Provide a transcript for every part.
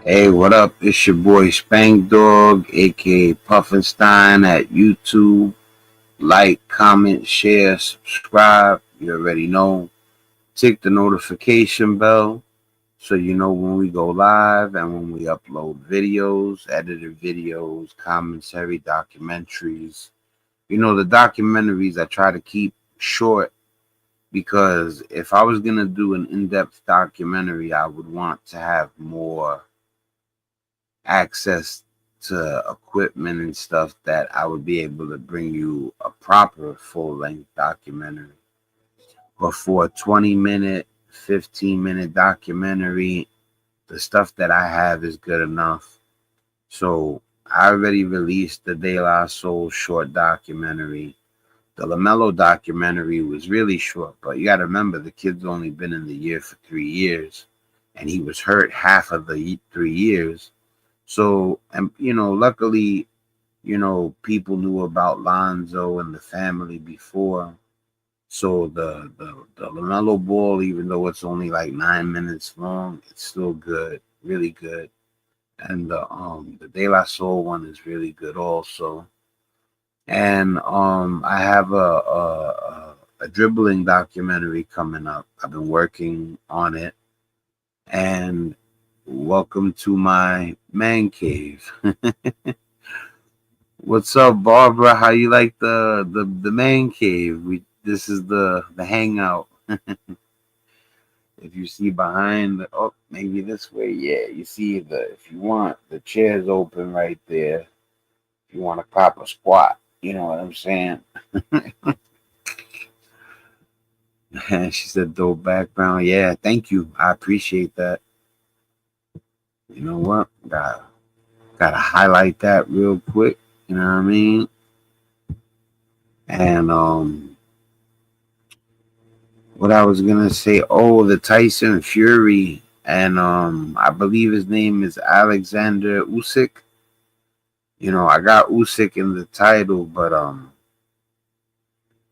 Hey, what up? It's your boy Spankdog, aka Puffinstein at YouTube. Like, comment, share, subscribe. You already know. Tick the notification bell so you know when we go live and when we upload videos, edited videos, commentary, documentaries. The documentaries I try to keep short because if I was going to do an in depth documentary, I would want to have more access to equipment and stuff that I would be able to bring you a proper full length documentary. But for a 20-minute, 15-minute documentary, the stuff that I have is good enough. So I already released the De La Soul short documentary. The LaMelo documentary was really short, but you got to remember the kid's only been in the year for 3 years, and he was hurt half of the 3 years. So, and luckily, people knew about Lonzo and the family before. So the LaMelo Ball, even though it's only like 9 minutes long, it's still good, really good. And the De La Soul one is really good also. And I have a dribbling documentary coming up. I've been working on it. And welcome to my man cave. What's up, Barbara? How you like the man cave? This is the hangout. If you see behind maybe this way, yeah, you see if you want the chairs open right there. If you want a proper squat, you know what I'm saying? She said dope background. Yeah, thank you. I appreciate that. You know what? Gotta highlight that real quick. You know what I mean? And what I was gonna say, oh, the Tyson Fury, and I believe his name is Alexander Usyk. I got Usyk in the title, but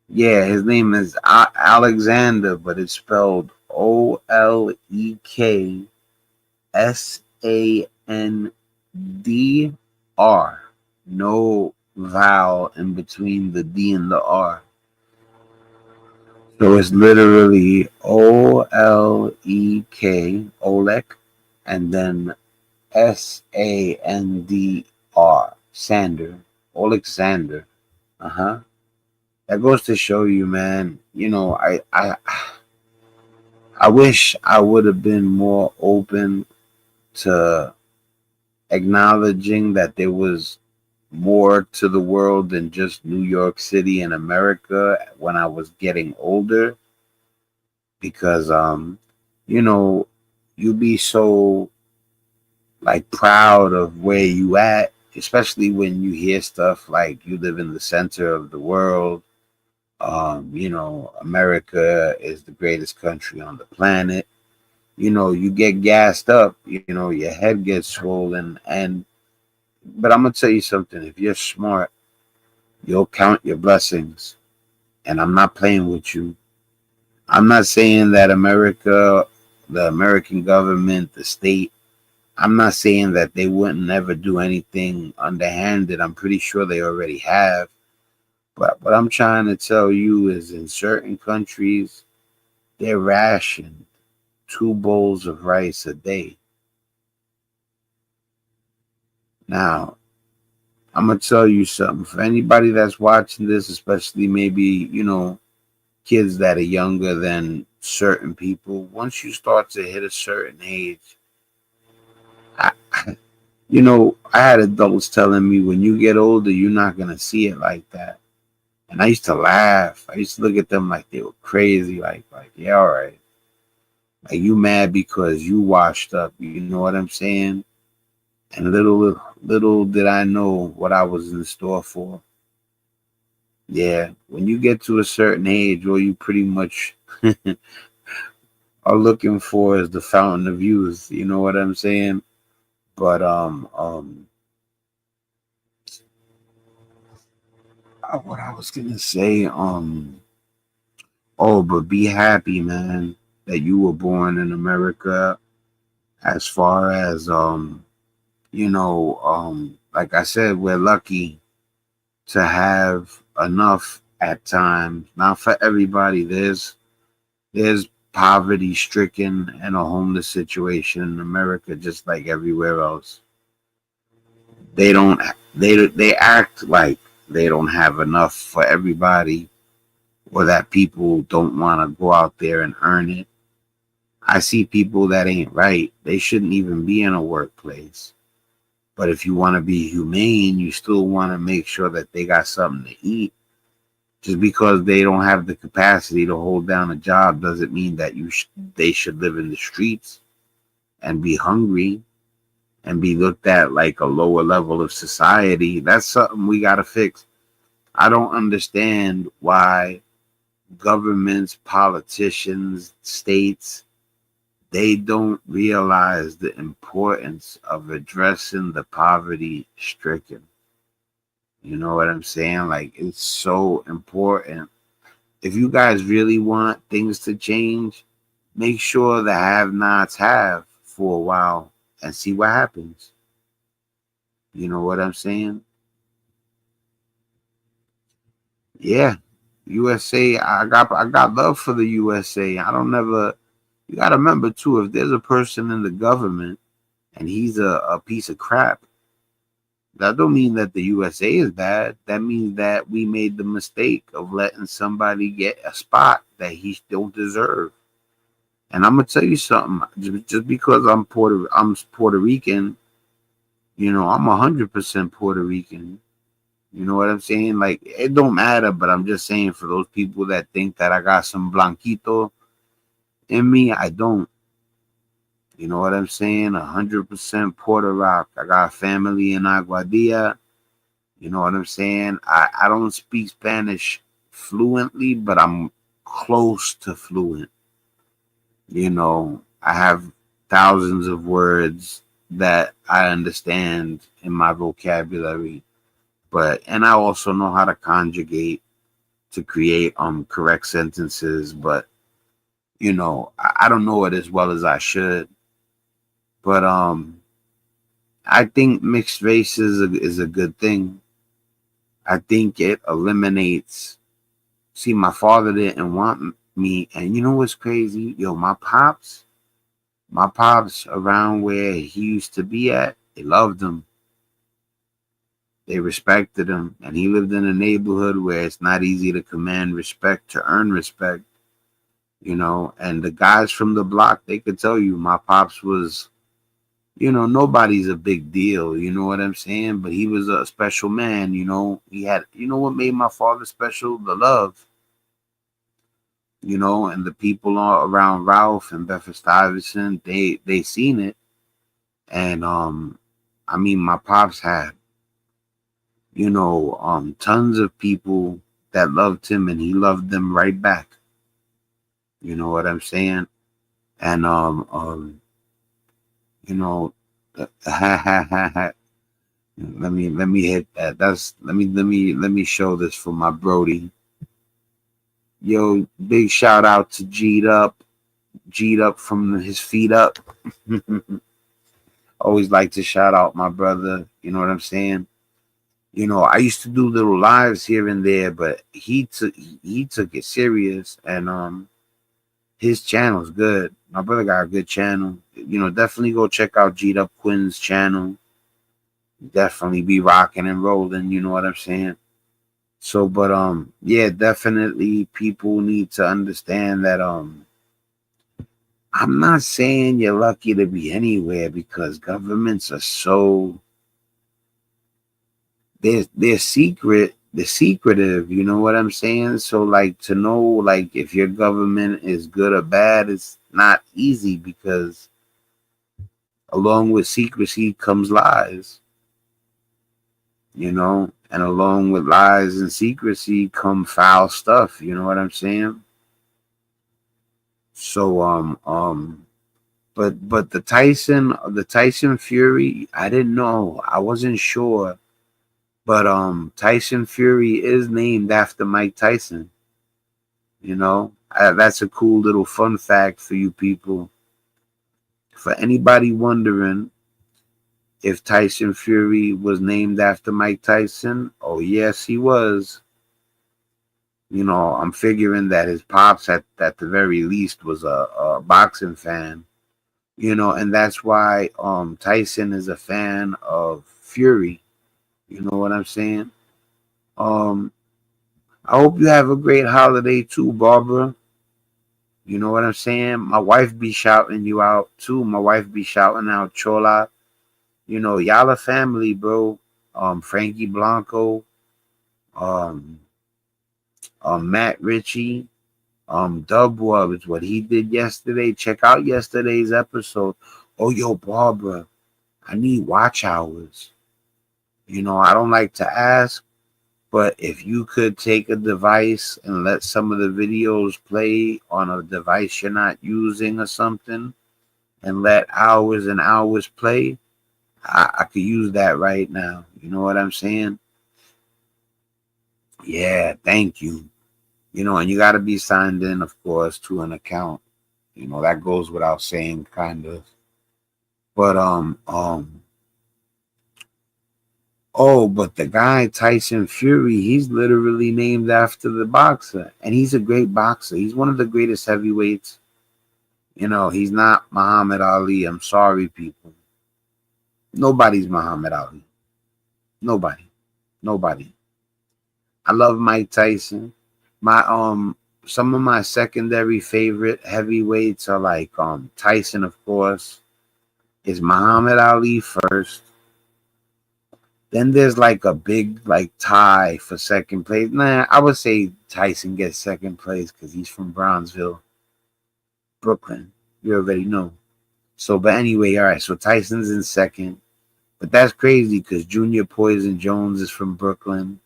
yeah, his name is Alexander, but it's spelled Oleksandir. No vowel in between the D and the R. So it's literally Olek, Olek, and then Sandr, Sander, Alexander. Uh-huh. That goes to show you, man. I wish I would have been more open to acknowledging that there was more to the world than just New York City and America when I was getting older, because you know you be so like proud of where you at, especially when you hear stuff like you live in the center of the world. America is the greatest country on the planet. You get gassed up, your head gets swollen. But I'm gonna tell you something: if you're smart, you'll count your blessings. And I'm not playing with you. I'm not saying that America, the American government, the state, I'm not saying that they wouldn't never do anything underhanded. I'm pretty sure they already have. But what I'm trying to tell you is in certain countries, they're rationed 2 bowls of rice a day. Now, I'm going to tell you something. For anybody that's watching this, especially maybe, kids that are younger than certain people, once you start to hit a certain age, I, I had adults telling me when you get older, you're not going to see it like that. And I used to laugh. I used to look at them like they were crazy. Like, yeah, all right. Like, you mad because you washed up. You know what I'm saying? And little did I know what I was in store for. Yeah, when you get to a certain age, all you pretty much are looking for is the fountain of youth. You know what I'm saying? But what I was gonna say, oh, but be happy, man, that you were born in America. As far as like I said, we're lucky to have enough at times. Not for everybody. There's poverty stricken and a homeless situation in America just like everywhere else. They don't they act like they don't have enough for everybody, or that people don't want to go out there and earn it. I see people that ain't right. They shouldn't even be in a workplace. But if you want to be humane, you still want to make sure that they got something to eat. Just because they don't have the capacity to hold down a job doesn't mean that they should live in the streets and be hungry and be looked at like a lower level of society. That's something we got to fix. I don't understand why governments, politicians, states, they don't realize the importance of addressing the poverty stricken. You know what I'm saying? Like, it's so important. If you guys really want things to change, make sure the have nots have for a while and see what happens. You know what I'm saying? Yeah. USA, I got love for the USA. I don't never You gotta remember too, if there's a person in the government and he's a piece of crap, that don't mean that the USA is bad. That means that we made the mistake of letting somebody get a spot that he don't deserve. And I'm gonna tell you something. Just because I'm Puerto Rican, I'm 100% Puerto Rican. You know what I'm saying? Like, it don't matter, but I'm just saying, for those people that think that I got some blanquito in me, I don't. You know what I'm saying? 100% Puerto Rock. I got family in Aguadilla. You know what I'm saying? I don't speak Spanish fluently, but I'm close to fluent. I have thousands of words that I understand in my vocabulary, and I also know how to conjugate to create correct sentences, but I don't know it as well as I should. But I think mixed race is a good thing. I think it eliminates. See, my father didn't want me, and you know what's crazy? Yo, my pops around where he used to be at, they loved him, they respected him, and he lived in a neighborhood where it's not easy to command respect, to earn respect. And the guys from the block, they could tell you my pops was, nobody's a big deal, you know what I'm saying? But he was a special man, he had, what made my father special? The love, and the people all around Ralph and Bedford Stuyvesant, they seen it. And I mean, my pops had, tons of people that loved him, and he loved them right back. You know what I'm saying? And you know, let me hit that. Let me show this for my Brody. Yo, big shout out to G'd up from his feet up. Always like to shout out my brother. You know what I'm saying? I used to do little lives here and there, but he took it serious, and his channel's good. My brother got a good channel. Definitely go check out G'd Up Quinn's channel. Definitely be rocking and rolling. You know what I'm saying? So, but yeah, definitely people need to understand that I'm not saying you're lucky to be anywhere, because governments are so they're secretive, you know what I'm saying? So, like, to know, like, if your government is good or bad is not easy, because along with secrecy comes lies, and along with lies and secrecy come foul stuff, you know what I'm saying? So but the Tyson Fury, I didn't know. I wasn't sure. But Tyson Fury is named after Mike Tyson. That's a cool little fun fact for you people. For anybody wondering if Tyson Fury was named after Mike Tyson, oh yes, he was. You know, I'm figuring that his pops at the very least was a boxing fan. You know, and that's why Tyson is a fan of Fury. You know what I'm saying? Um, I hope you have a great holiday too, Barbara. You know what I'm saying? My wife be shouting you out too. My wife be shouting out Chola. You know, y'all a family, bro. Frankie Blanco, um, Matt Ritchie, Dub Wub is what he did yesterday. Check out yesterday's episode. Oh, yo, Barbara, I need watch hours. You know, I don't like to ask, but if you could take a device and let some of the videos play on a device you're not using or something, and let hours and hours play, I could use that right now. You know what I'm saying? Yeah, thank you. You know, and you got to be signed in, of course, to an account. You know, that goes without saying, kind of. But oh, but the guy Tyson Fury, he's literally named after the boxer, and he's a great boxer. He's one of the greatest heavyweights. You know, he's not Muhammad Ali. I'm sorry, people. Nobody's Muhammad Ali. Nobody. Nobody. I love Mike Tyson. My some of my secondary favorite heavyweights are like Tyson, of course. Is Muhammad Ali first. Then there's like a big like tie for second place. Nah, I would say Tyson gets second place because he's from Brownsville, Brooklyn. You already know. So, but anyway, all right. So Tyson's in second, but that's crazy because Junior Poison Jones is from Brooklyn.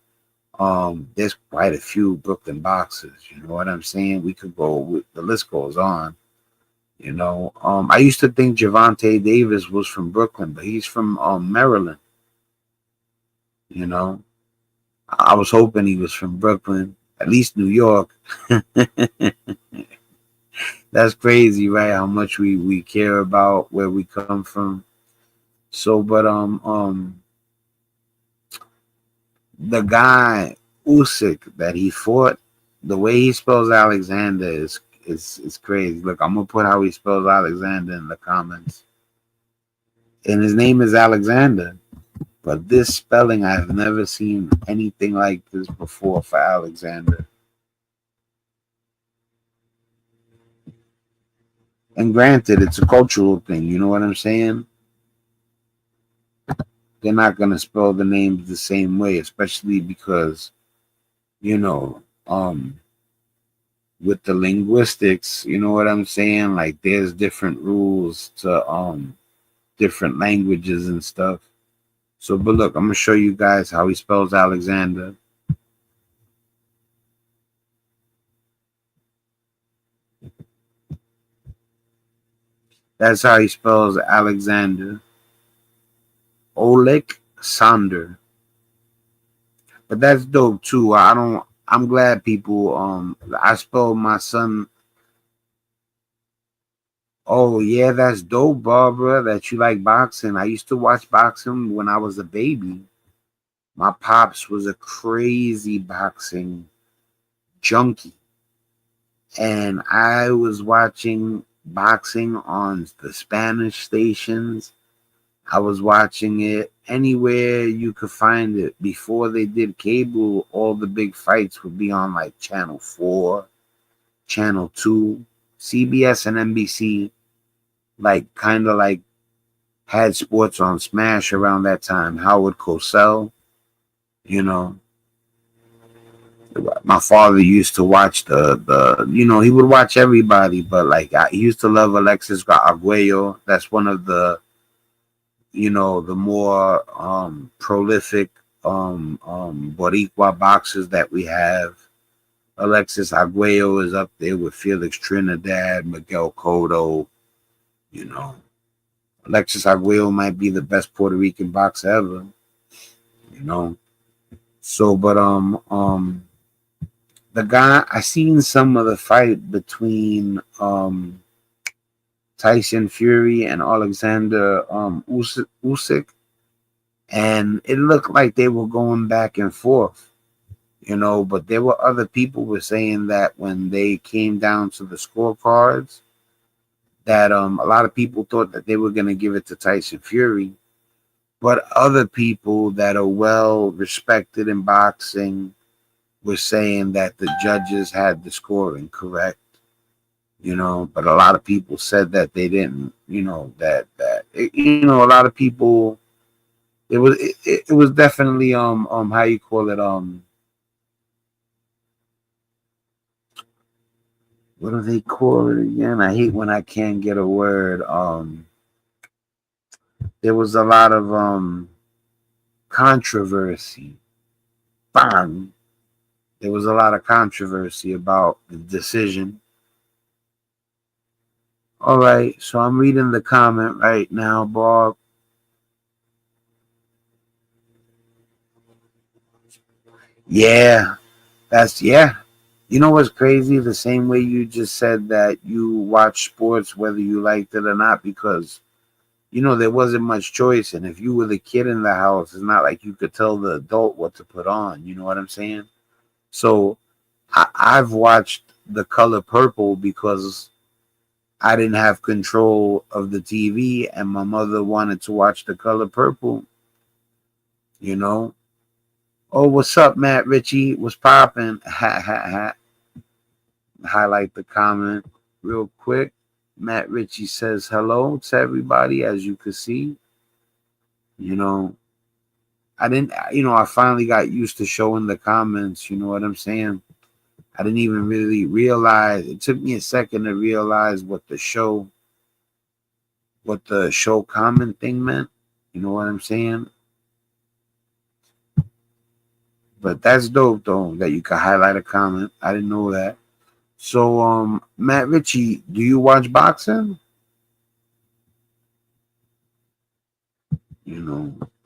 There's quite a few Brooklyn boxers. You know what I'm saying? We could go. The list goes on. You know, I used to think Javante Davis was from Brooklyn, but he's from Maryland. You know, I was hoping he was from Brooklyn, at least New York. That's crazy, right? How much we care about where we come from. So, but the guy Usyk that he fought, the way he spells Alexander is crazy. Look, I'm gonna put how he spells Alexander in the comments. And his name is Alexander. But this spelling, I've never seen anything like this before for Alexander. And granted, it's a cultural thing. You know what I'm saying? They're not going to spell the names the same way, especially because, you know, with the linguistics, you know what I'm saying? Like there's different rules to different languages and stuff. So, but look, I'm going to show you guys how he spells Alexander. That's how he spells Alexander. Oleg Sander. But that's dope too. I'm glad people I spelled my son. Oh yeah, that's dope, Barbara, that you like boxing. I used to watch boxing when I was a baby. My pops was a crazy boxing junkie. And I was watching boxing on the Spanish stations. I was watching it anywhere you could find it. Before they did cable, all the big fights would be on like Channel 4, Channel 2, CBS and NBC, like kind of like had sports on Smash around that time. Howard Cosell, you know. My father used to watch the you know, he would watch everybody, but like he used to love Alexis Arguello. That's one of the, you know, the more prolific Boricua boxers that we have. Alexis Arguello is up there with Felix Trinidad, Miguel Cotto. You know, Alexis Arguello might be the best Puerto Rican boxer ever. You know, so but the guy I seen some of the fight between Tyson Fury and Alexander Usyk, and it looked like they were going back and forth, but there were other people were saying that when they came down to the scorecards, that a lot of people thought that they were going to give it to Tyson Fury, but other people that are well respected in boxing were saying that the judges had the scoring correct. But a lot of people said that they didn't. A lot of people. It was definitely how you call it what do they call it again? I hate when I can't get a word. There was a lot of controversy. Bang. There was a lot of controversy about the decision. All right, so I'm reading the comment right now, Bob. Yeah, yeah. You know what's crazy? The same way you just said that you watch sports whether you liked it or not, because there wasn't much choice, and if you were the kid in the house, it's not like you could tell the adult what to put on. You know what I'm saying? So I've watched The Color Purple because I didn't have control of the TV, and my mother wanted to watch The Color Purple. Oh, what's up, Matt Ritchie? What's popping? Ha ha ha. Highlight the comment real quick. Matt Ritchie says hello to everybody, as you can see. I didn't, I finally got used to showing the comments. You know what I'm saying? I didn't even really realize. It took me a second to realize what the show comment thing meant. You know what I'm saying? But that's dope, though, that you can highlight a comment. I didn't know that. So, Matt Ritchie, do you watch boxing?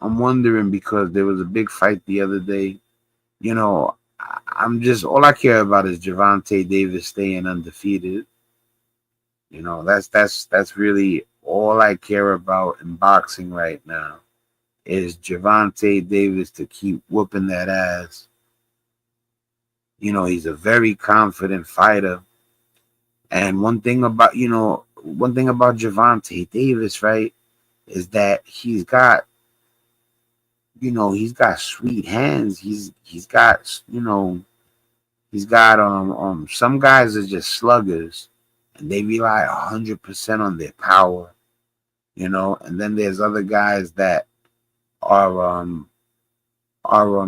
I'm wondering because there was a big fight the other day. I'm just, all I care about is Gervonta Davis staying undefeated. That's really all I care about in boxing right now is Gervonta Davis to keep whooping that ass. He's a very confident fighter. And one thing about Gervonta Davis, right, is that he's got sweet hands. He's got some guys are just sluggers and they rely 100% on their power, and then there's other guys that are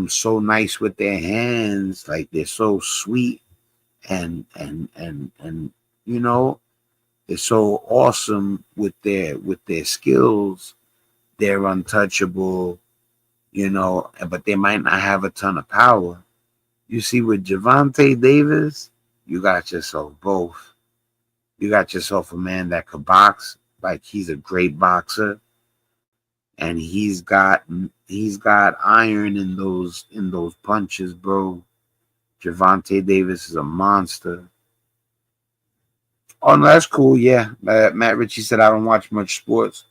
so nice with their hands, like they're so sweet and they're so awesome with their skills. They're untouchable, but they might not have a ton of power. You see, with Gervonta Davis, you got yourself both. You got yourself a man that could box, like he's a great boxer, and he's got iron in those punches, bro. Gervonta Davis is a monster. Oh no, that's cool. Yeah, Matt Ritchie said I don't watch much sports.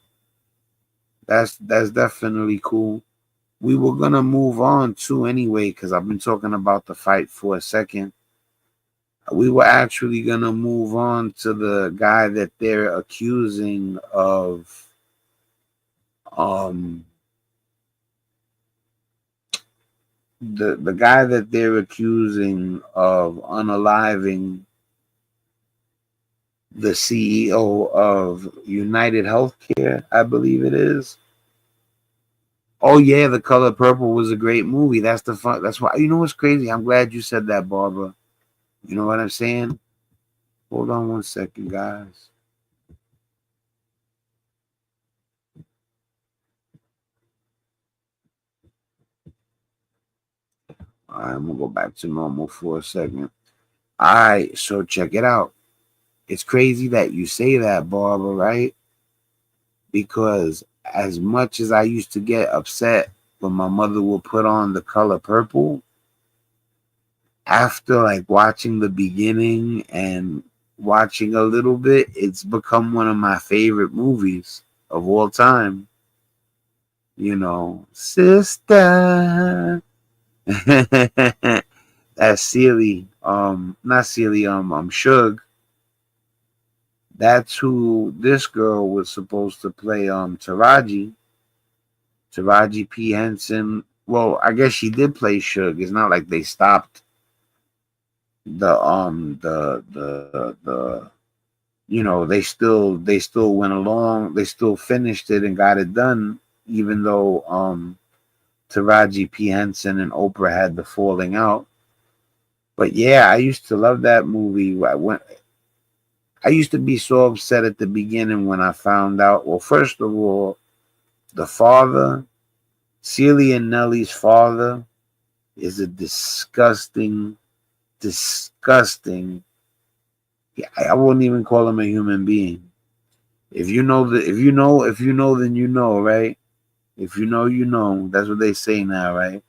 That's definitely cool. We were gonna move on too anyway, because I've been talking about the fight for a second. We were actually gonna move on to the guy that they're accusing of the guy that they're accusing of unaliving the CEO of United Healthcare, I believe it is. Oh yeah, The Color Purple was a great movie. That's the fun. That's why, what's crazy. I'm glad you said that, Barbara. You know what I'm saying? Hold on one second, guys. All right, I'm gonna go back to normal for a second. All right, so check it out. It's crazy that you say that, Barbara, right? Because as much as I used to get upset when my mother would put on The Color Purple, after like watching the beginning and watching a little bit, it's become one of my favorite movies of all time. You know, sister. That's Celie. Not Celie. Suge. That's who this girl was supposed to play. Taraji. Taraji P Henson. Well, I guess she did play Suge. It's not like they stopped the you know, they still went along, they still finished it and got it done, even though Taraji P Henson and Oprah had the falling out. But yeah, I used to love that movie. I used to be so upset at the beginning when I found out. Well, first of all, the father, Celie and Nellie's father, is a disgusting. I wouldn't even call him a human being. If you know, then you know, right? If you know, you know. That's what they say now, right?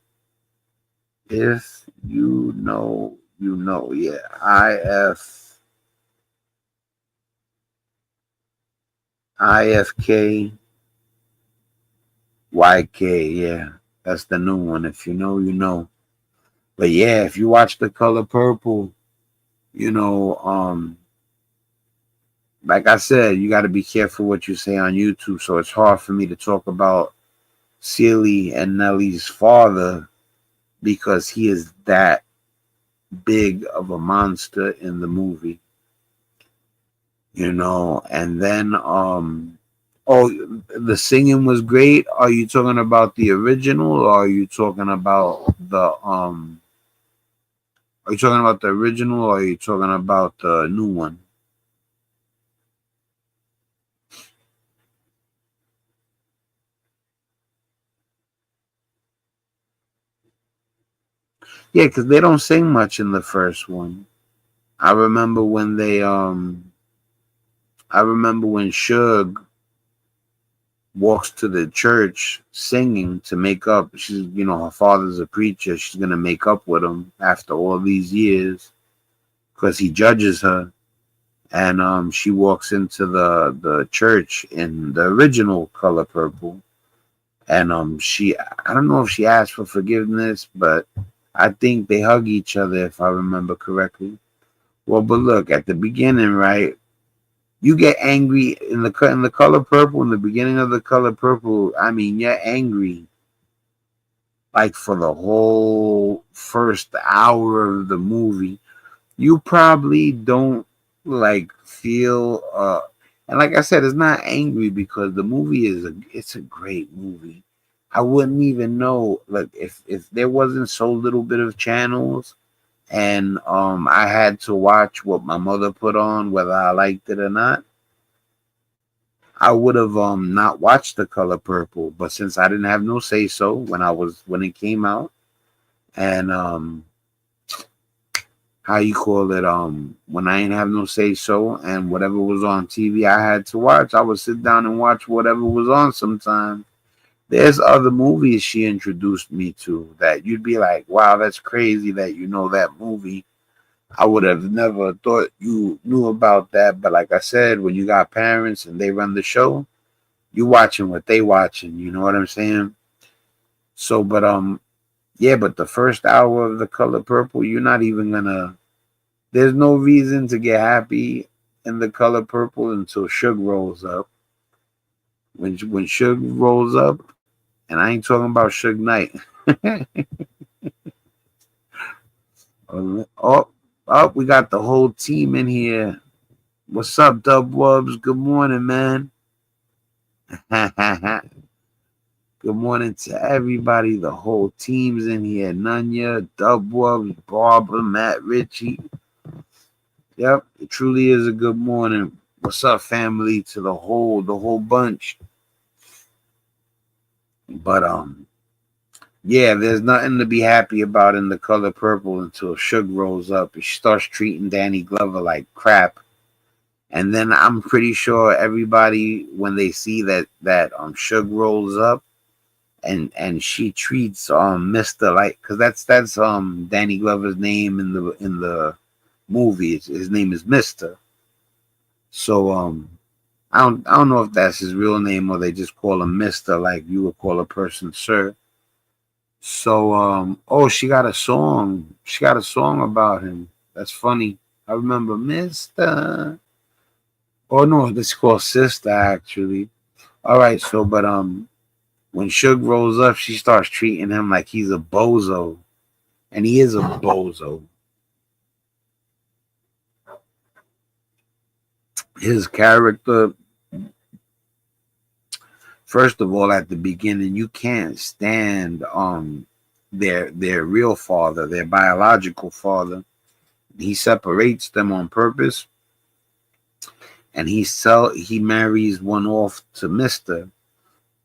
If you know, you know. Yeah. IFK YK. Yeah. That's the new one. If you know, you know. But yeah, if you watch The Color Purple, you know, like I said, you got to be careful what you say on YouTube. So it's hard for me to talk about Celie and Nellie's father because he is that big of a monster in the movie, you know. And then oh, the singing was great. Are you talking about the original, or are you talking about the are you talking about the original, or are you talking about the new one? Yeah, because they don't sing much in the first one. I remember when they I remember when Suge walks to the church singing to make up. She's, you know, her father's a preacher. She's gonna make up with him after all these years because he judges her. And she walks into the church in the original Color Purple, and I don't know if she asked for forgiveness, but I think they hug each other if I remember correctly. Well, but look at the beginning, right? You get angry in the Color Purple, in the beginning of the Color Purple. I mean, you're angry like for the whole first hour of the movie. You probably don't like feel and like I said, it's not angry because the movie it's a great movie. I wouldn't even know, like, if there wasn't so little bit of channels and I had to watch what my mother put on whether I liked it or not, I would have not watched The Color Purple. But since I didn't have no say so when it came out, and how you call it, when I ain't have no say so and whatever was on TV I had to watch, I would sit down and watch whatever was on sometimes. There's other movies she introduced me to that you'd be like, wow, that's crazy that you know that movie. I would have never thought you knew about that. But like I said, when you got parents and they run the show, you watching what they watching, you know what I'm saying? So but yeah, but the first hour of The Color Purple, you're not even gonna, there's no reason to get happy in The Color Purple until Suge rolls up. When Suge rolls up, and I ain't talking about Suge Knight. oh, oh, we got the whole team in here. What's up, Dub Wubs? Good morning, man. Good morning to everybody. The whole team's in here. Nunya, Dub Wubs, Barbara, Matt Ritchie. Yep, it truly is a good morning. What's up, family? To the whole bunch. But yeah, there's nothing to be happy about in The Color Purple until Suge rolls up and she starts treating Danny Glover like crap. And then I'm pretty sure everybody, when they see that Suge rolls up and she treats Mr. like, because that's Danny Glover's name in the movie. His name is Mr. So I don't know if that's his real name or they just call him Mister, like you would call a person Sir. So oh, she got a song. She got a song about him. That's funny. I remember Mister. Oh no, this is called Sister actually. All right, so but when Suge rolls up, she starts treating him like he's a bozo, and he is a bozo. His character, first of all, at the beginning, you can't stand their real father, their biological father. He separates them on purpose, and he marries one off to Mister,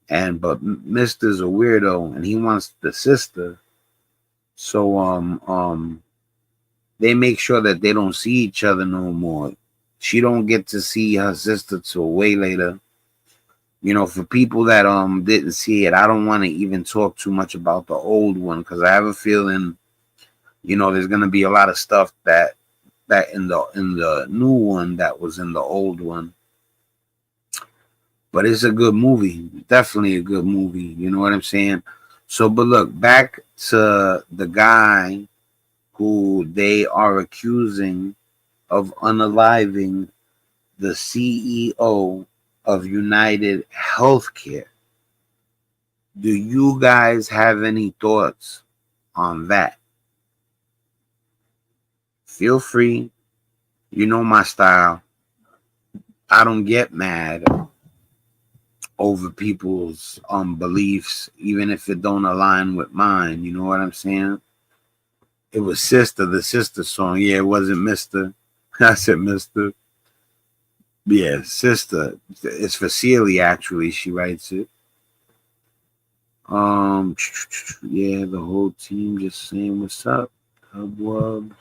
and but Mister's a weirdo, and he wants the sister. So they make sure that they don't see each other no more. She don't get to see her sister till way later. You know, for people that didn't see it, I don't want to even talk too much about the old one because I have a feeling, there's gonna be a lot of stuff that in the new one that was in the old one. But it's a good movie, definitely a good movie. You know what I'm saying? So, but look back to the guy who they are accusing of unaliving the CEO of United Healthcare. Do you guys have any thoughts on that? Feel free. You know my style. I don't get mad over people's beliefs, even if it don't align with mine. You know what I'm saying? It was Sister, the Sister song. Yeah, it wasn't Mister. I said Mister. Yeah, Sister. It's for Celie, actually. She writes it. Yeah, the whole team just saying what's up. Hub Wubs.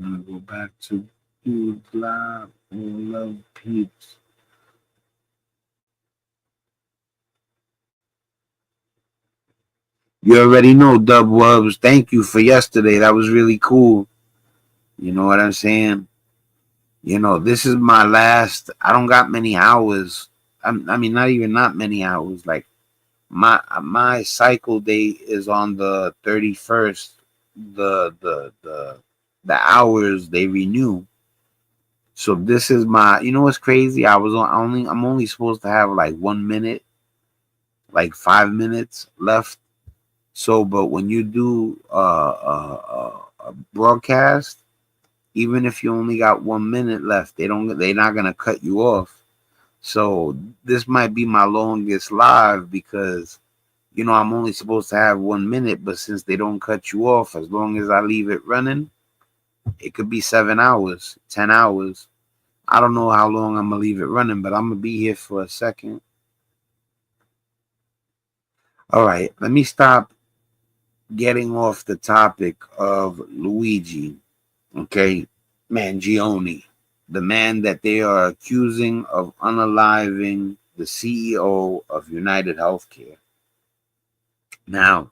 I'm gonna go back to you live. All love peeps. You already know, Dub Wubs. Thank you for yesterday. That was really cool. You know what I'm saying? This is my last. I don't got many hours. I mean, not even not many hours. Like my cycle date is on the 31st. The hours they renew. So this is my. You know what's crazy? I'm only supposed to have like 1 minute, like 5 minutes left. So, but when you do a broadcast, even if you only got 1 minute left, they're not gonna cut you off. So this might be my longest live because I'm only supposed to have 1 minute, but since they don't cut you off, as long as I leave it running, it could be 7 hours, 10 hours. I don't know how long I'm gonna leave it running, but I'm gonna be here for a second. All right, let me stop getting off the topic of Luigi. Okay, Mangione, the man that they are accusing of unaliving the CEO of United Healthcare. Now,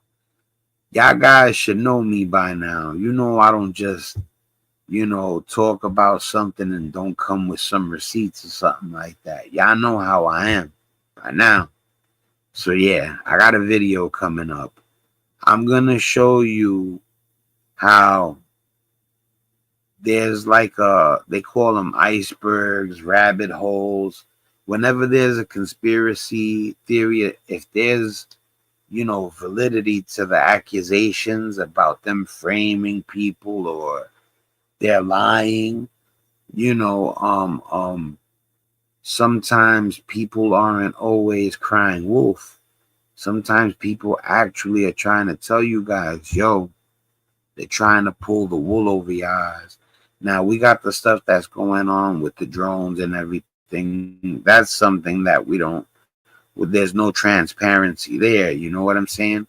y'all guys should know me by now. I don't just, talk about something and don't come with some receipts or something like that. Y'all know how I am by now. So, yeah, I got a video coming up. I'm going to show you how there's they call them icebergs, rabbit holes. Whenever there's a conspiracy theory, if there's validity to the accusations about them framing people or they're lying, you know sometimes people aren't always crying wolf. Sometimes people actually are trying to tell you guys, yo, they're trying to pull the wool over your eyes. Now we got the stuff that's going on with the drones and everything. That's something that we don't. There's no transparency there. You know what I'm saying?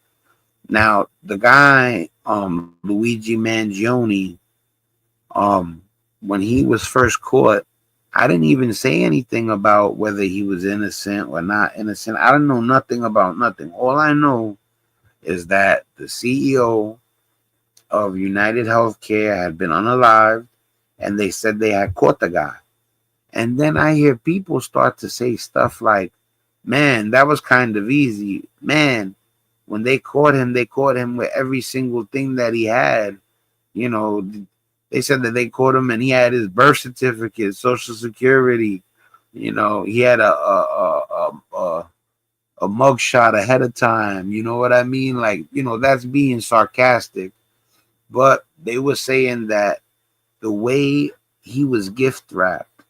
Now the guy, Luigi Mangione, when he was first caught, I didn't even say anything about whether he was innocent or not innocent. I don't know nothing about nothing. All I know is that the CEO of United Healthcare had been unalived, and they said they had caught the guy. And then I hear people start to say stuff like, man, that was kind of easy. Man, when they caught him with every single thing that he had. You know, they said that they caught him and he had his birth certificate, social security. You know, he had a mugshot ahead of time. You know what I mean? Like, you know, that's being sarcastic. But they were saying that the way he was gift wrapped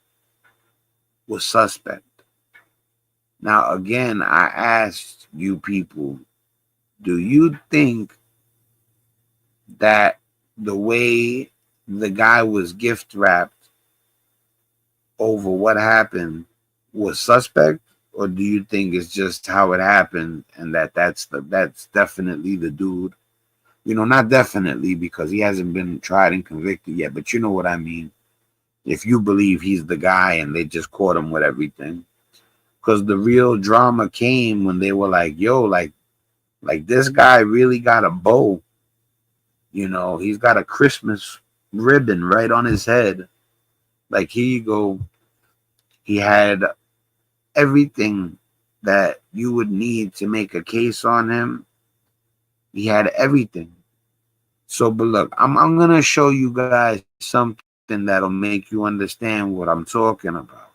was suspect. Now, again, I asked you people, do you think that the way the guy was gift wrapped over what happened was suspect, or do you think it's just how it happened and that's definitely the dude? You know, not definitely because he hasn't been tried and convicted yet, but you know what I mean. If you believe he's the guy and they just caught him with everything, because the real drama came when they were like, "Yo, like this guy really got a bow. You know, he's got a Christmas ribbon right on his head. Like here you go. He had everything that you would need to make a case on him. He had everything." So, but look, I'm gonna show you guys something that'll make you understand what I'm talking about.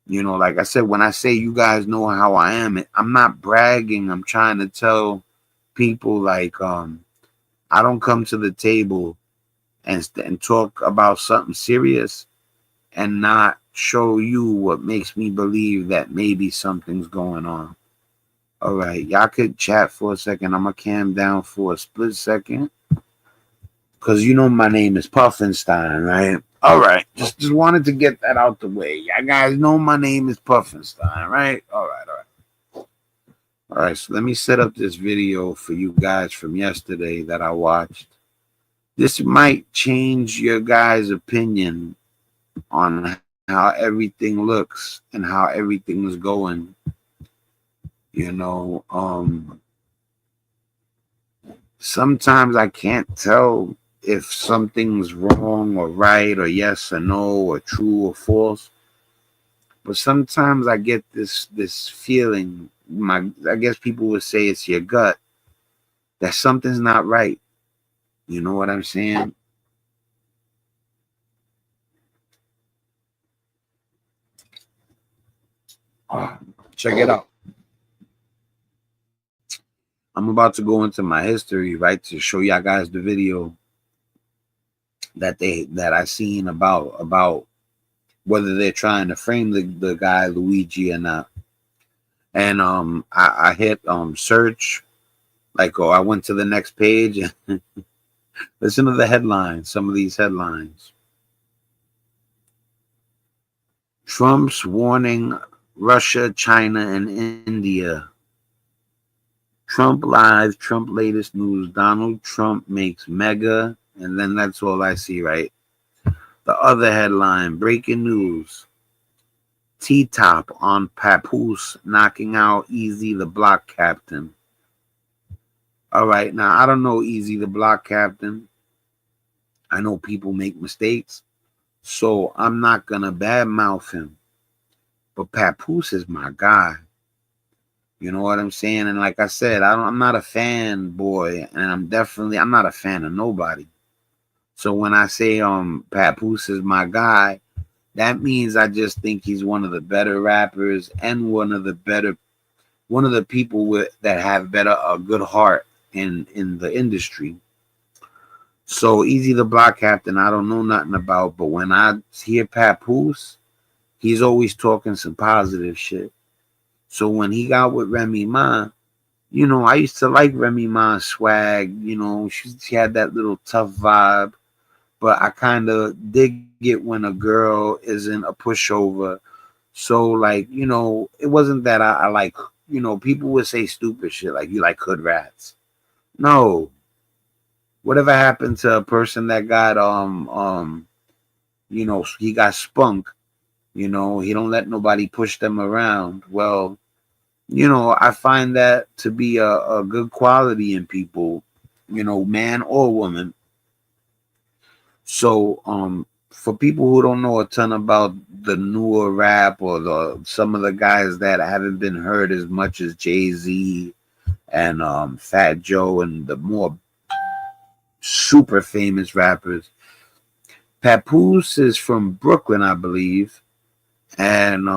You know, like I said, when I say you guys know how I am, I'm not bragging. I'm trying to tell people like I don't come to the table and talk about something serious and not show you what makes me believe that maybe something's going on. All right, y'all could chat for a second. I'm gonna calm down for a split second because you know my name is Puffinstein, right? All right, just wanted to get that out the way. Y'all guys know my name is Puffinstein, right? All right, all right. All right, so let me set up this video for you guys from yesterday that I watched. This might change your guys' opinion on how everything looks and how everything is going. You know, sometimes I can't tell if something's wrong or right or yes or no or true or false. But sometimes I get this feeling, I guess people would say it's your gut, that something's not right. You know what I'm saying? Oh, check it out. I'm about to go into my history, right, to show y'all guys the video that I seen about whether they're trying to frame the guy Luigi or not. And I hit search, like, oh, I went to the next page and listen to the headlines, some of these headlines. Trump's warning Russia, China, and India. Trump live, Trump latest news. Donald Trump makes mega, and then that's all I see, right? The other headline, breaking news. T-Top on Papoose knocking out Easy the block captain. All right, now I don't know Easy the block captain. I know people make mistakes, so I'm not gonna badmouth him. But Papoose is my guy. You know what I'm saying? And like I said, I'm not a fanboy, and I'm not a fan of nobody. So when I say Papoose is my guy, that means I just think he's one of the better rappers and one of the people that have a good heart in the industry. So Easy the block captain, I don't know nothing about, but when I hear Papoose, he's always talking some positive shit. So when he got with Remy Ma, you know, I used to like Remy Ma's swag. You know, she had that little tough vibe, but I kind of dig it when a girl isn't a pushover. So, like, you know, it wasn't that I like, you know, people would say stupid shit like you like hood rats. No. Whatever happened to a person that got you know, he got spunk, you know, he don't let nobody push them around. Well, you know, I find that to be a good quality in people, you know, man or woman. So For people who don't know a ton about the newer rap or the some of the guys that haven't been heard as much as Jay-Z and Fat Joe and the more super famous rappers, Papoose is from Brooklyn, I believe. And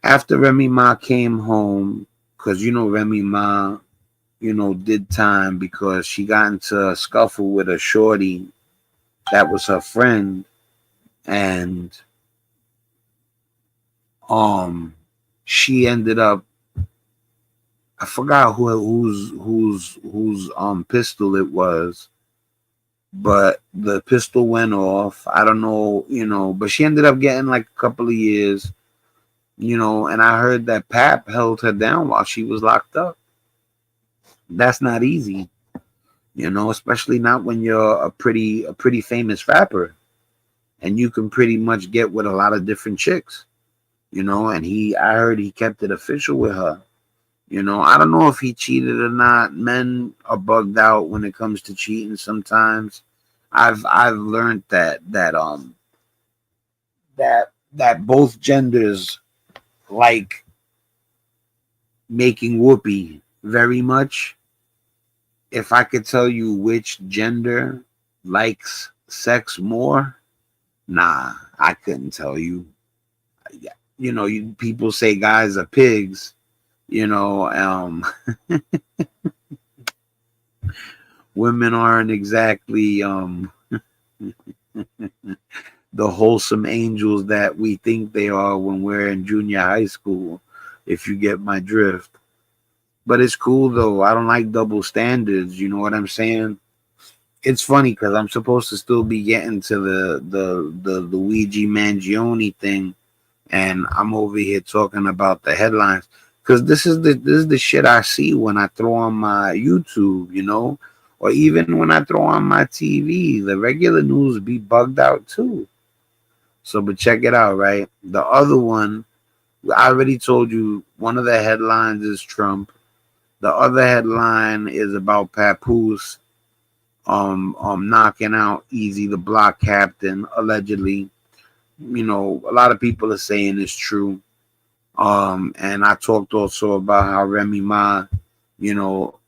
after Remy Ma came home, because Remy Ma, did time because she got into a scuffle with a shorty that was her friend, and she ended up, I forgot whose pistol it was, but the pistol went off. I don't know, but she ended up getting like a couple of years, and I heard that Pap held her down while she was locked up. That's not easy, especially not when you're a pretty famous rapper and you can pretty much get with a lot of different chicks, and I heard he kept it official with her. I don't know if he cheated or not. Men are bugged out when it comes to cheating sometimes. I've learned that both genders like making whoopee very much. If I could tell you which gender likes sex more, nah, I couldn't tell you. People say guys are pigs, women aren't exactly the wholesome angels that we think they are when we're in junior high school, if you get my drift. But it's cool though. I don't like double standards, you know what I'm saying? It's funny because I'm supposed to still be getting to the Luigi Mangione thing, and I'm over here talking about the headlines because this is the shit I see when I throw on my YouTube, or even when I throw on my TV. The regular news be bugged out too. So, but check it out, right? The other one, I already told you. One of the headlines is Trump. The other headline is about Papoose, knocking out Easy, the block captain, allegedly. A lot of people are saying it's true. And I talked also about how Remy Ma, you know,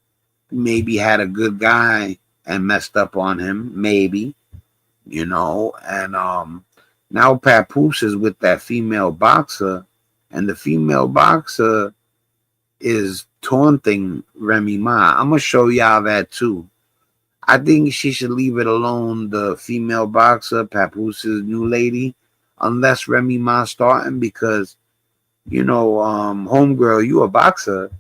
maybe had a good guy and messed up on him, maybe, and now Papoose is with that female boxer, and the female boxer is taunting Remy Ma. I'm gonna show y'all that too. I think she should leave it alone, the female boxer, Papooses new lady, unless Remy Ma starting, because homegirl, you a boxer.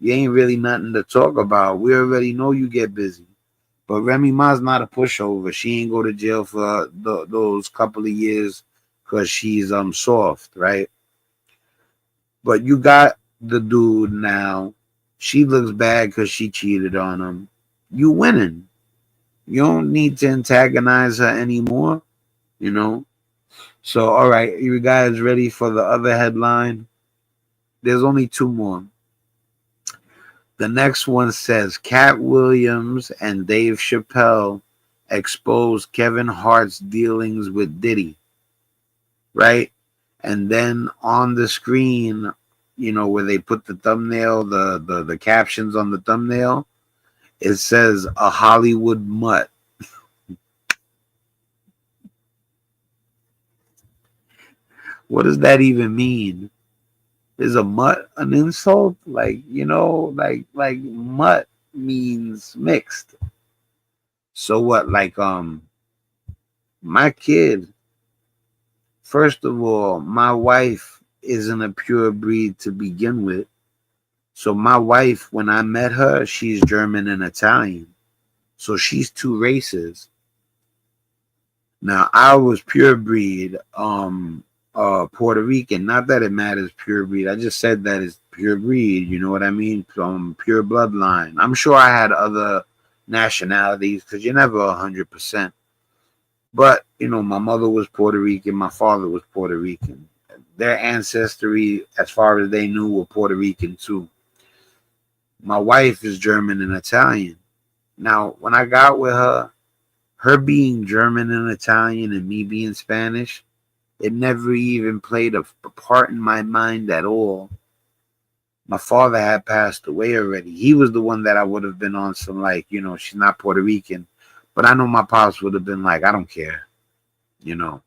You ain't really nothing to talk about. We already know you get busy. But Remy Ma's not a pushover. She ain't go to jail for those couple of years because she's soft, right? But you got the dude now. She looks bad because she cheated on him. You winning. You don't need to antagonize her anymore, you know. So, all right, you guys ready for the other headline? There's only two more. The next one says Cat Williams and Dave Chappelle expose Kevin Hart's dealings with Diddy, right? And then on the screen, where they put the thumbnail, the captions on the thumbnail, it says a Hollywood mutt. What does that even mean? Is a mutt an insult? Like, like mutt means mixed. So what? Like, my kid, first of all, my wife isn't a pure breed to begin with. So my wife, when I met her, she's German and Italian. So she's two races. Now I was pure breed, Puerto Rican. Not that it matters pure breed. I just said that it's pure breed. You know what I mean? From pure bloodline. I'm sure I had other nationalities because you're never 100%. But my mother was Puerto Rican. My father was Puerto Rican. Their ancestry, as far as they knew, were Puerto Rican too. My wife is German and Italian. Now, when I got with her, Her being German and Italian and me being Spanish, it never even played a part in my mind at all. My father had passed away already. He was the one that I would have been on some, like, she's not Puerto Rican. But I know my pops would have been like, I don't care, you know.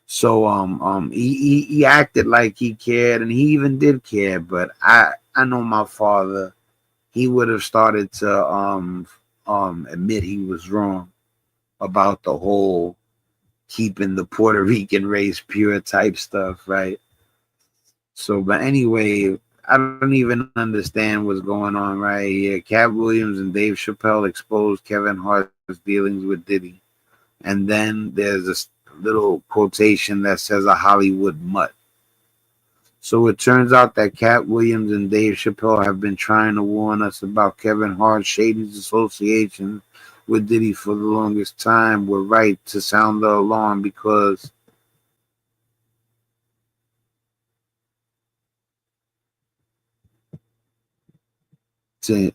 So he acted like he cared, and he even did care, but I know my father, he would have started to admit he was wrong about the whole keeping the Puerto Rican race pure type stuff, right? So, but anyway, I don't even understand what's going on right here. Cat Williams and Dave Chappelle exposed Kevin Hart's dealings with Diddy. And then there's this little quotation that says a Hollywood mutt. So it turns out that Cat Williams and Dave Chappelle have been trying to warn us about Kevin Hart's shady association with Diddy for the longest time. We're right to sound the alarm because to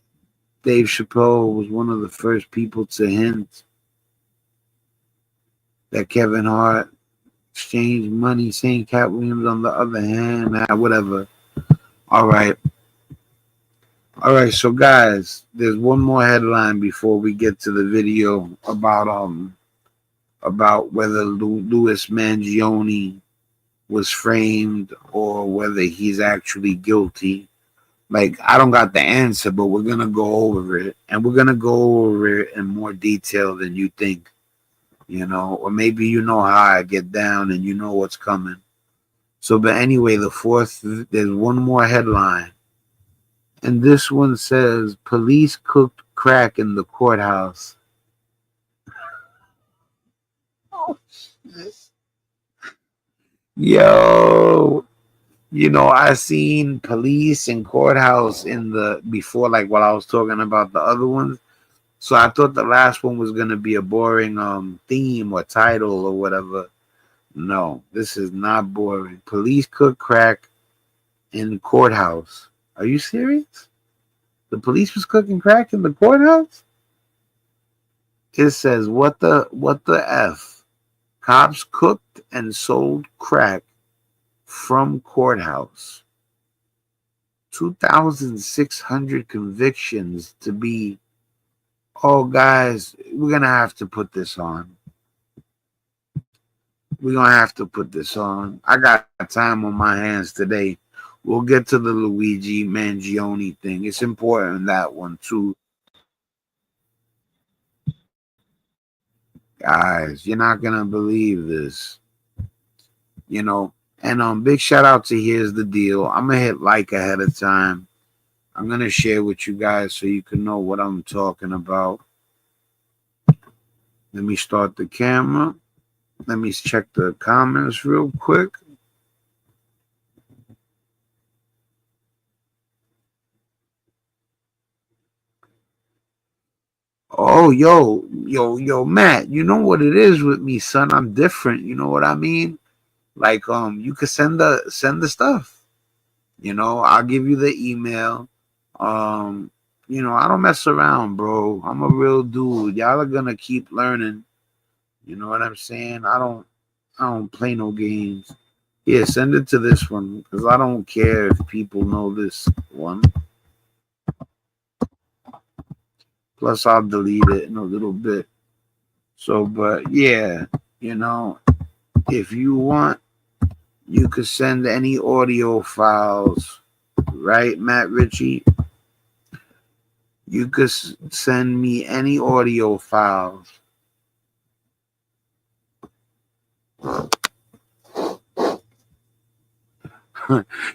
Dave Chappelle was one of the first people to hint that Kevin Hart exchanged money, saying Cat Williams, on the other hand, whatever. All right. All right, so guys, there's one more headline before we get to the video about whether Louis Mangione was framed or whether he's actually guilty. Like, I don't got the answer, but we're gonna go over it, and we're gonna go over it in more detail than you think, or maybe you know how I get down and you know what's coming. So, but anyway, there's one more headline. And this one says, police cooked crack in the courthouse. Oh, yo, I seen police and courthouse in the before, like while I was talking about the other ones. So I thought the last one was gonna be a boring theme or title or whatever. No, this is not boring. Police cooked crack in the courthouse. Are you serious? The police was cooking crack in the courthouse? It says, what the F? Cops cooked and sold crack from courthouse. 2,600 convictions to be. Oh, guys, we're going to have to put this on. We're going to have to put this on. I got time on my hands today. We'll get to the Luigi Mangione thing. It's important, that one, too. Guys, you're not going to believe this. And big shout out to Here's the Deal. I'm gonna hit like ahead of time. I'm gonna share with you guys so you can know what I'm talking about. Let me start the camera. Let me check the comments real quick. Oh, yo, Matt. You know what it is with me, son. I'm different. You know what I mean? Like, you could send the stuff. I'll give you the email. I don't mess around, bro. I'm a real dude. Y'all are gonna keep learning. You know what I'm saying? I don't play no games. Yeah, send it to this one because I don't care if people know this one. Plus, I'll delete it in a little bit. So, but yeah, if you want, you could send any audio files, right, Matt Ritchie? You could send me any audio files.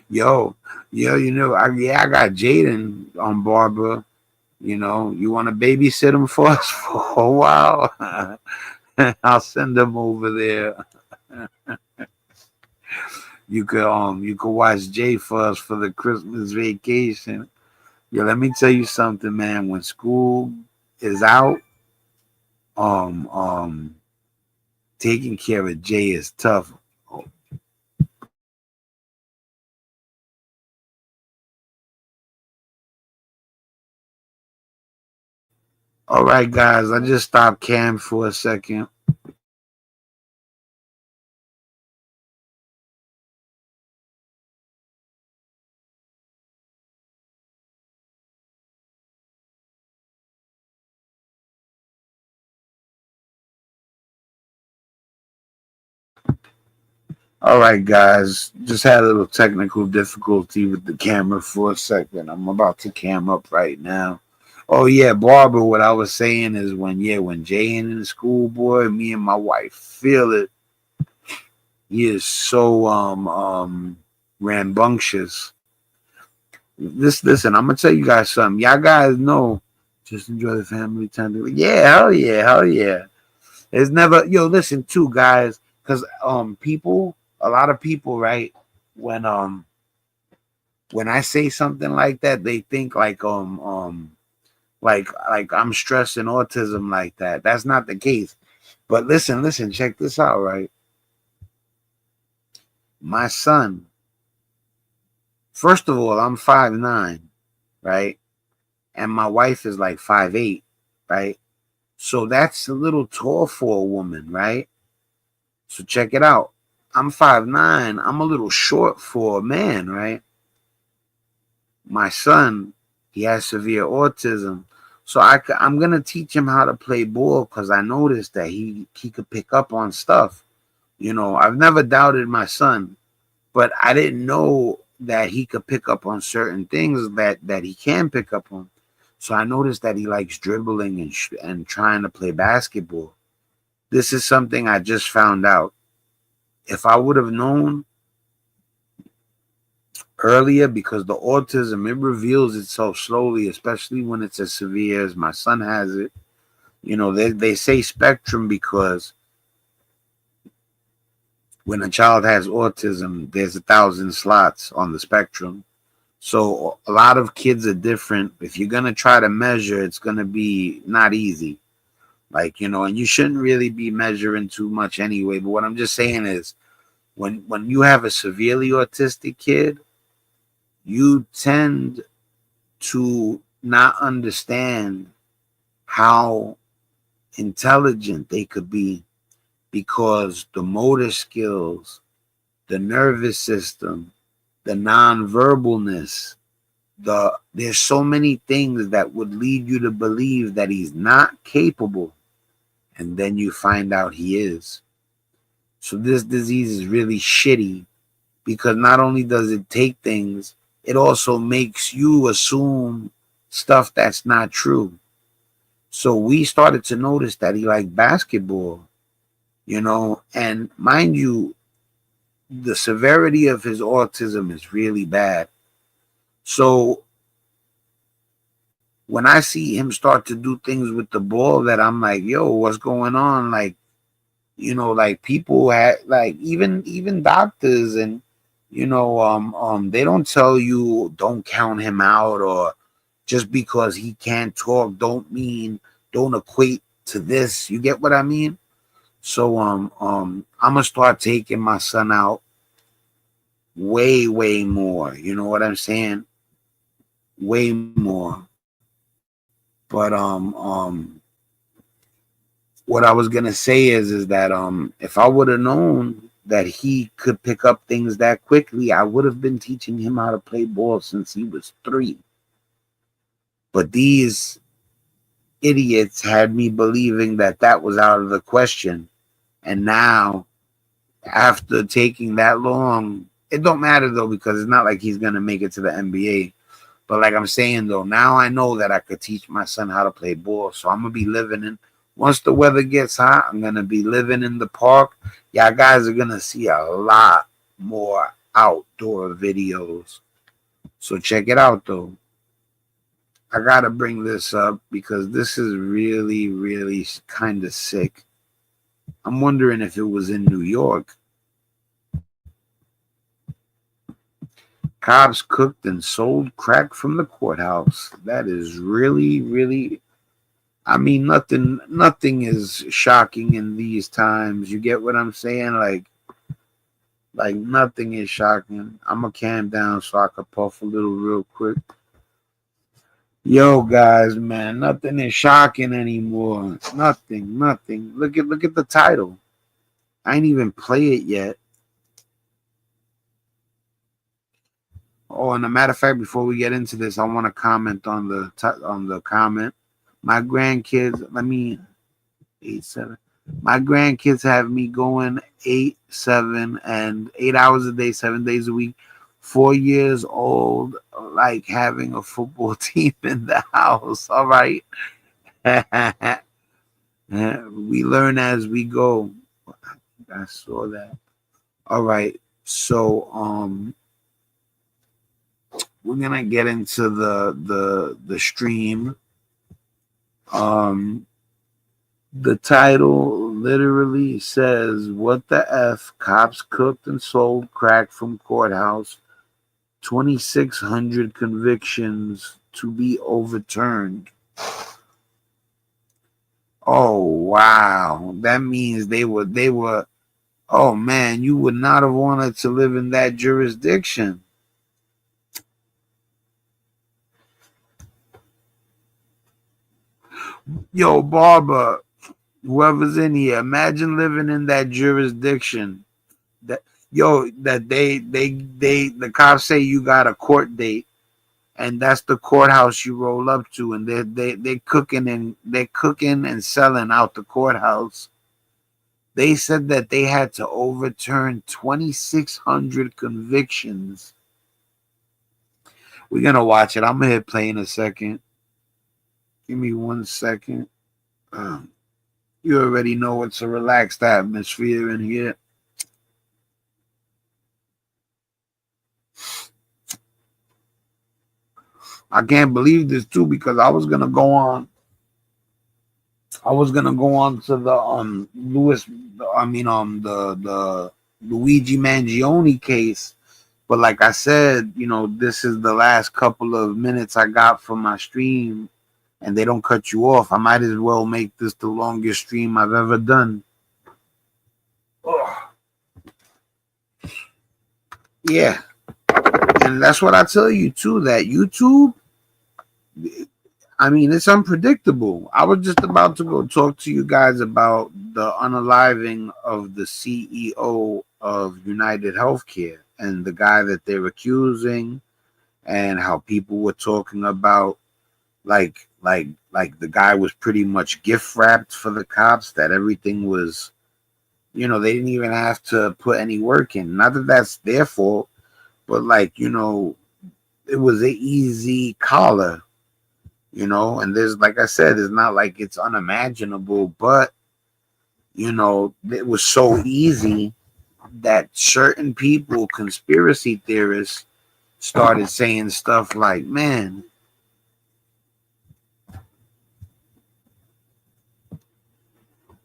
yo, I got Jaden on Barbara. You want to babysit him for us for a while? I'll send him over there. You could watch Jay for us for the Christmas vacation. Yeah, let me tell you something, man. When school is out, um, um, taking care of Jay is tough. All right, guys, I just stopped cam for a second. All right, guys, just had a little technical difficulty with the camera for a second. I'm about to cam up right now. Oh yeah, Barbara, what I was saying is when Jay in the school, boy, me and my wife feel it. He is so rambunctious. Listen, I'm gonna tell you guys something. Y'all guys know, just enjoy the family time. Yeah, hell yeah, hell yeah. It's never listen too, guys, because people, a lot of people, right, when when I say something like that, they think like I'm stressing autism like that. That's not the case. But listen, check this out, right? My son, first of all, I'm 5'9", right? And my wife is like 5'8", right? So that's a little tall for a woman, right? So check it out. I'm 5'9". I'm a little short for a man, right? My son, he has severe autism. So I'm going to teach him how to play ball because I noticed that he could pick up on stuff. I've never doubted my son, but I didn't know that he could pick up on certain things that he can pick up on. So I noticed that he likes dribbling and trying to play basketball. This is something I just found out. If I would have known earlier, because the autism, it reveals itself slowly, especially when it's as severe as my son has it. They say spectrum because when a child has autism, there's 1,000 slots on the spectrum. So a lot of kids are different. If you're gonna try to measure, it's gonna be not easy. And you shouldn't really be measuring too much anyway. But what I'm just saying is, when you have a severely autistic kid, you tend to not understand how intelligent they could be, because the motor skills, the nervous system, the nonverbalness, there's so many things that would lead you to believe that he's not capable, and then you find out he is. So this disease is really shitty because not only does it take things, it also makes you assume stuff that's not true. So we started to notice that he liked basketball, and mind you, the severity of his autism is really bad. So when I see him start to do things with the ball that I'm like, yo, what's going on? Like people had, like, even doctors, and they don't tell you don't count him out, or just because he can't talk don't equate to this. You get what I mean? So I'm gonna start taking my son out way more. You know what I'm saying? Way more. But what I was gonna say is that if I would have known that he could pick up things that quickly, I would have been teaching him how to play ball since he was 3. But these idiots had me believing that was out of the question, and now, after taking that long, it don't matter though, because it's not like he's gonna make it to the NBA. But like I'm saying though, now I know that I could teach my son how to play ball. So I'm gonna be living in. Once the weather gets hot, I'm gonna be living in the park. Y'all guys are gonna see a lot more outdoor videos. So check it out though. I gotta bring this up because this is really kind of sick. I'm wondering if it was in New York. Cops cooked and sold crack from the courthouse. That is really. I mean, nothing is shocking in these times. You get what I'm saying? Like nothing is shocking. I'm gonna calm down so I can puff a little real quick. Yo, guys, man, nothing is shocking anymore. Nothing. Look at the title. I ain't even play it yet. Oh, and a matter of fact, before we get into this, I want to comment on the comment. My grandkids, let me 8 7. My grandkids have me going 8 7 and 8 hours a day, 7 days a week. 4 years old, like having a football team in the house. All right. We learn as we go. I saw that. All right. So we're gonna get into the stream. The title literally says, "What the F? Cops cooked and sold crack from courthouse. 2,600 convictions to be overturned." Oh wow, that means they were. Oh man, you would not have wanted to live in that jurisdiction. Yo, Barbara, whoever's in here, imagine living in that jurisdiction. That that the cops say you got a court date, and that's the courthouse you roll up to, and they're cooking and selling out the courthouse. They said that they had to overturn 2,600 convictions. We're gonna watch it. I'm gonna hit play in a second. Give me 1 second. You already know it's a relaxed atmosphere in here. I can't believe this too, because I was gonna go on to the the Luigi Mangione case. But like I said, this is the last couple of minutes I got for my stream, and they don't cut you off. I might as well make this the longest stream I've ever done. Oh. Yeah. And that's what I tell you too, that YouTube, I mean, it's unpredictable. I was just about to go talk to you guys about the unaliving of the CEO of United Healthcare and the guy that they're accusing, and how people were talking about like the guy was pretty much gift wrapped for the cops, that everything was, they didn't even have to put any work in. Not that that's their fault, but it was an easy collar. And there's, like I said, it's not like it's unimaginable, but it was so easy that certain people, conspiracy theorists, started saying stuff like, man,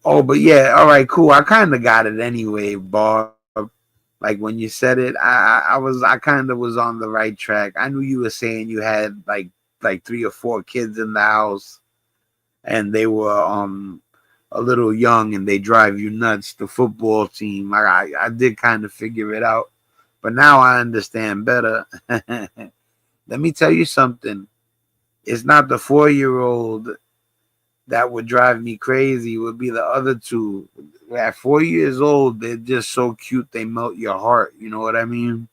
oh, but yeah, all right, cool. I kind of got it anyway, Bob. Like when you said it, I kind of was on the right track. I knew you were saying you had like 3 or 4 kids in the house, and they were a little young, and they drive you nuts. The football team, I did kind of figure it out, but now I understand better. Let me tell you something. It's not the 4-year-old that would drive me crazy. It would be the other two. At 4 years old, they're just so cute, they melt your heart. You know what I mean?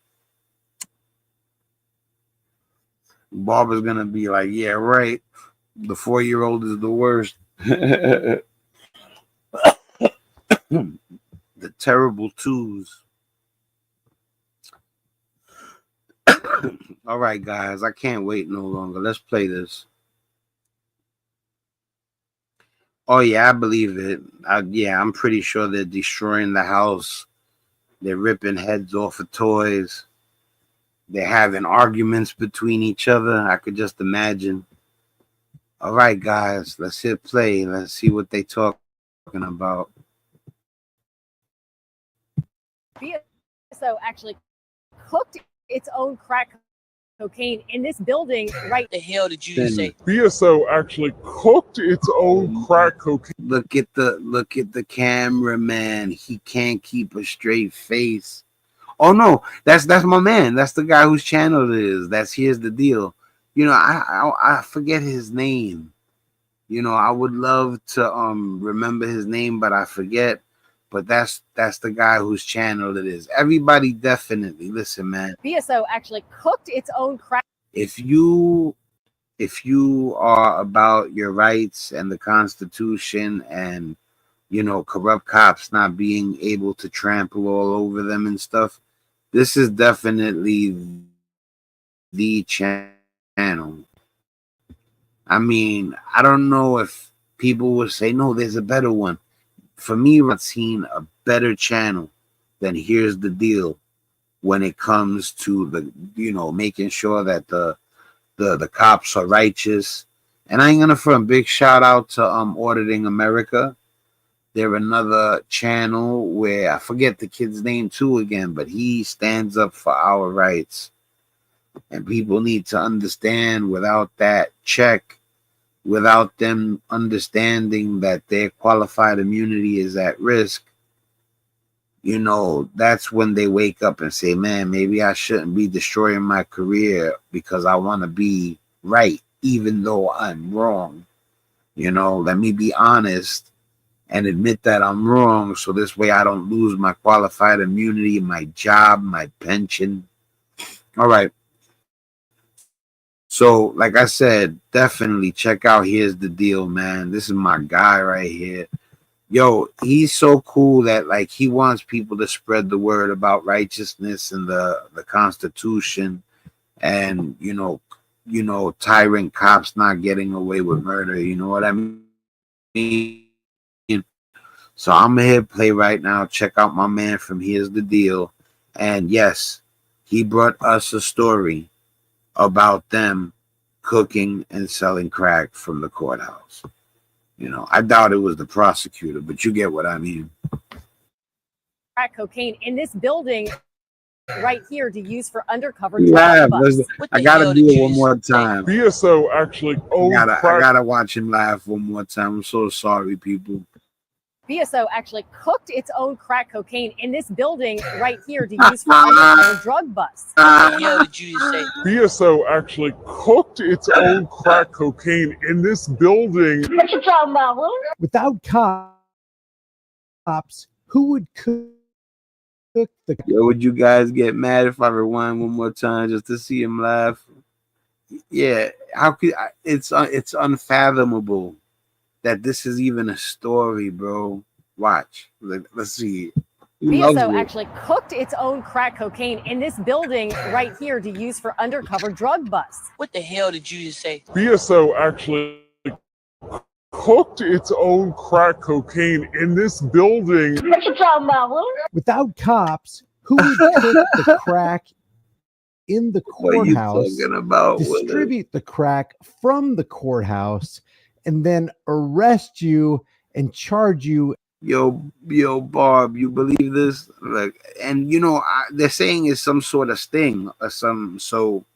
Barbara's gonna be like, yeah, right. The 4-year-old is the worst. The terrible twos. All right, guys, I can't wait no longer. Let's play this. Oh yeah, I believe it. I'm pretty sure they're destroying the house. They're ripping heads off of toys. They're having arguments between each other. I could just imagine. All right, guys, let's hit play. Let's see what they talking about. BSO actually cooked its own crack cocaine in this building. Right? The hell did you say? BSO actually cooked its own crack cocaine. Look at the cameraman. He can't keep a straight face. Oh no, that's my man. That's the guy whose channel it is. Here's the deal. You know, I forget his name. You know, I would love to remember his name, but I forget. But that's the guy whose channel it is. Everybody definitely listen, man. BSO actually cooked its own crack. If you are about your rights and the Constitution and, you know, corrupt cops not being able to trample all over them and stuff, this is definitely the channel. I mean, I don't know if people would say, no, there's a better one. For me, I've seen a better channel than Here's the Deal when it comes to the, you know, making sure that the cops are righteous. And I ain't gonna front, big shout out to Auditing America. They're another channel where I forget the kid's name too again, but he stands up for our rights. And people need to understand, without that check, without them understanding that their qualified immunity is at risk, you know, that's when they wake up and say, man, maybe I shouldn't be destroying my career because I want to be right, even though I'm wrong. You know, let me be honest and admit that I'm wrong, so this way I don't lose my qualified immunity, my job, my pension. All right. So, like I said, definitely check out Here's the Deal, man. This is my guy right here. Yo, he's so cool that, like, he wants people to spread the word about righteousness and the Constitution, and you know, tyrant cops not getting away with murder. You know what I mean? So I'm gonna hit play right now. Check out my man from Here's the Deal, and yes, he brought us a story about them cooking and selling crack from the courthouse. You know, I doubt it was the prosecutor, but you get what I mean. Crack cocaine in this building right here to use for undercover Yeah, drug busts. I gotta do it one more time. BSO actually owned I gotta watch him laugh one more time. I'm so sorry, people. BSO actually cooked its own crack cocaine in this building right here to use for undercover drug busts. What the hell did you just say? BSO actually cooked its own crack cocaine in this building. What you talking about? Without cops, who would cook the? Yo, would you guys get mad if I rewind one more time just to see him laugh? Yeah, how could it's unfathomable that this is even a story, bro. Watch. Let's see. BSO actually cooked its own crack cocaine in this building right here to use for undercover drug busts. What the hell did you just say? BSO actually cooked its own crack cocaine in this building. What you talking about? Without cops, who would cook the crack in the courthouse? What are you talking about? Distribute the crack from the courthouse, and then arrest you and charge you. Yo, Barb, you believe this? Like, and you know, they're saying it's some sort of sting or some. So,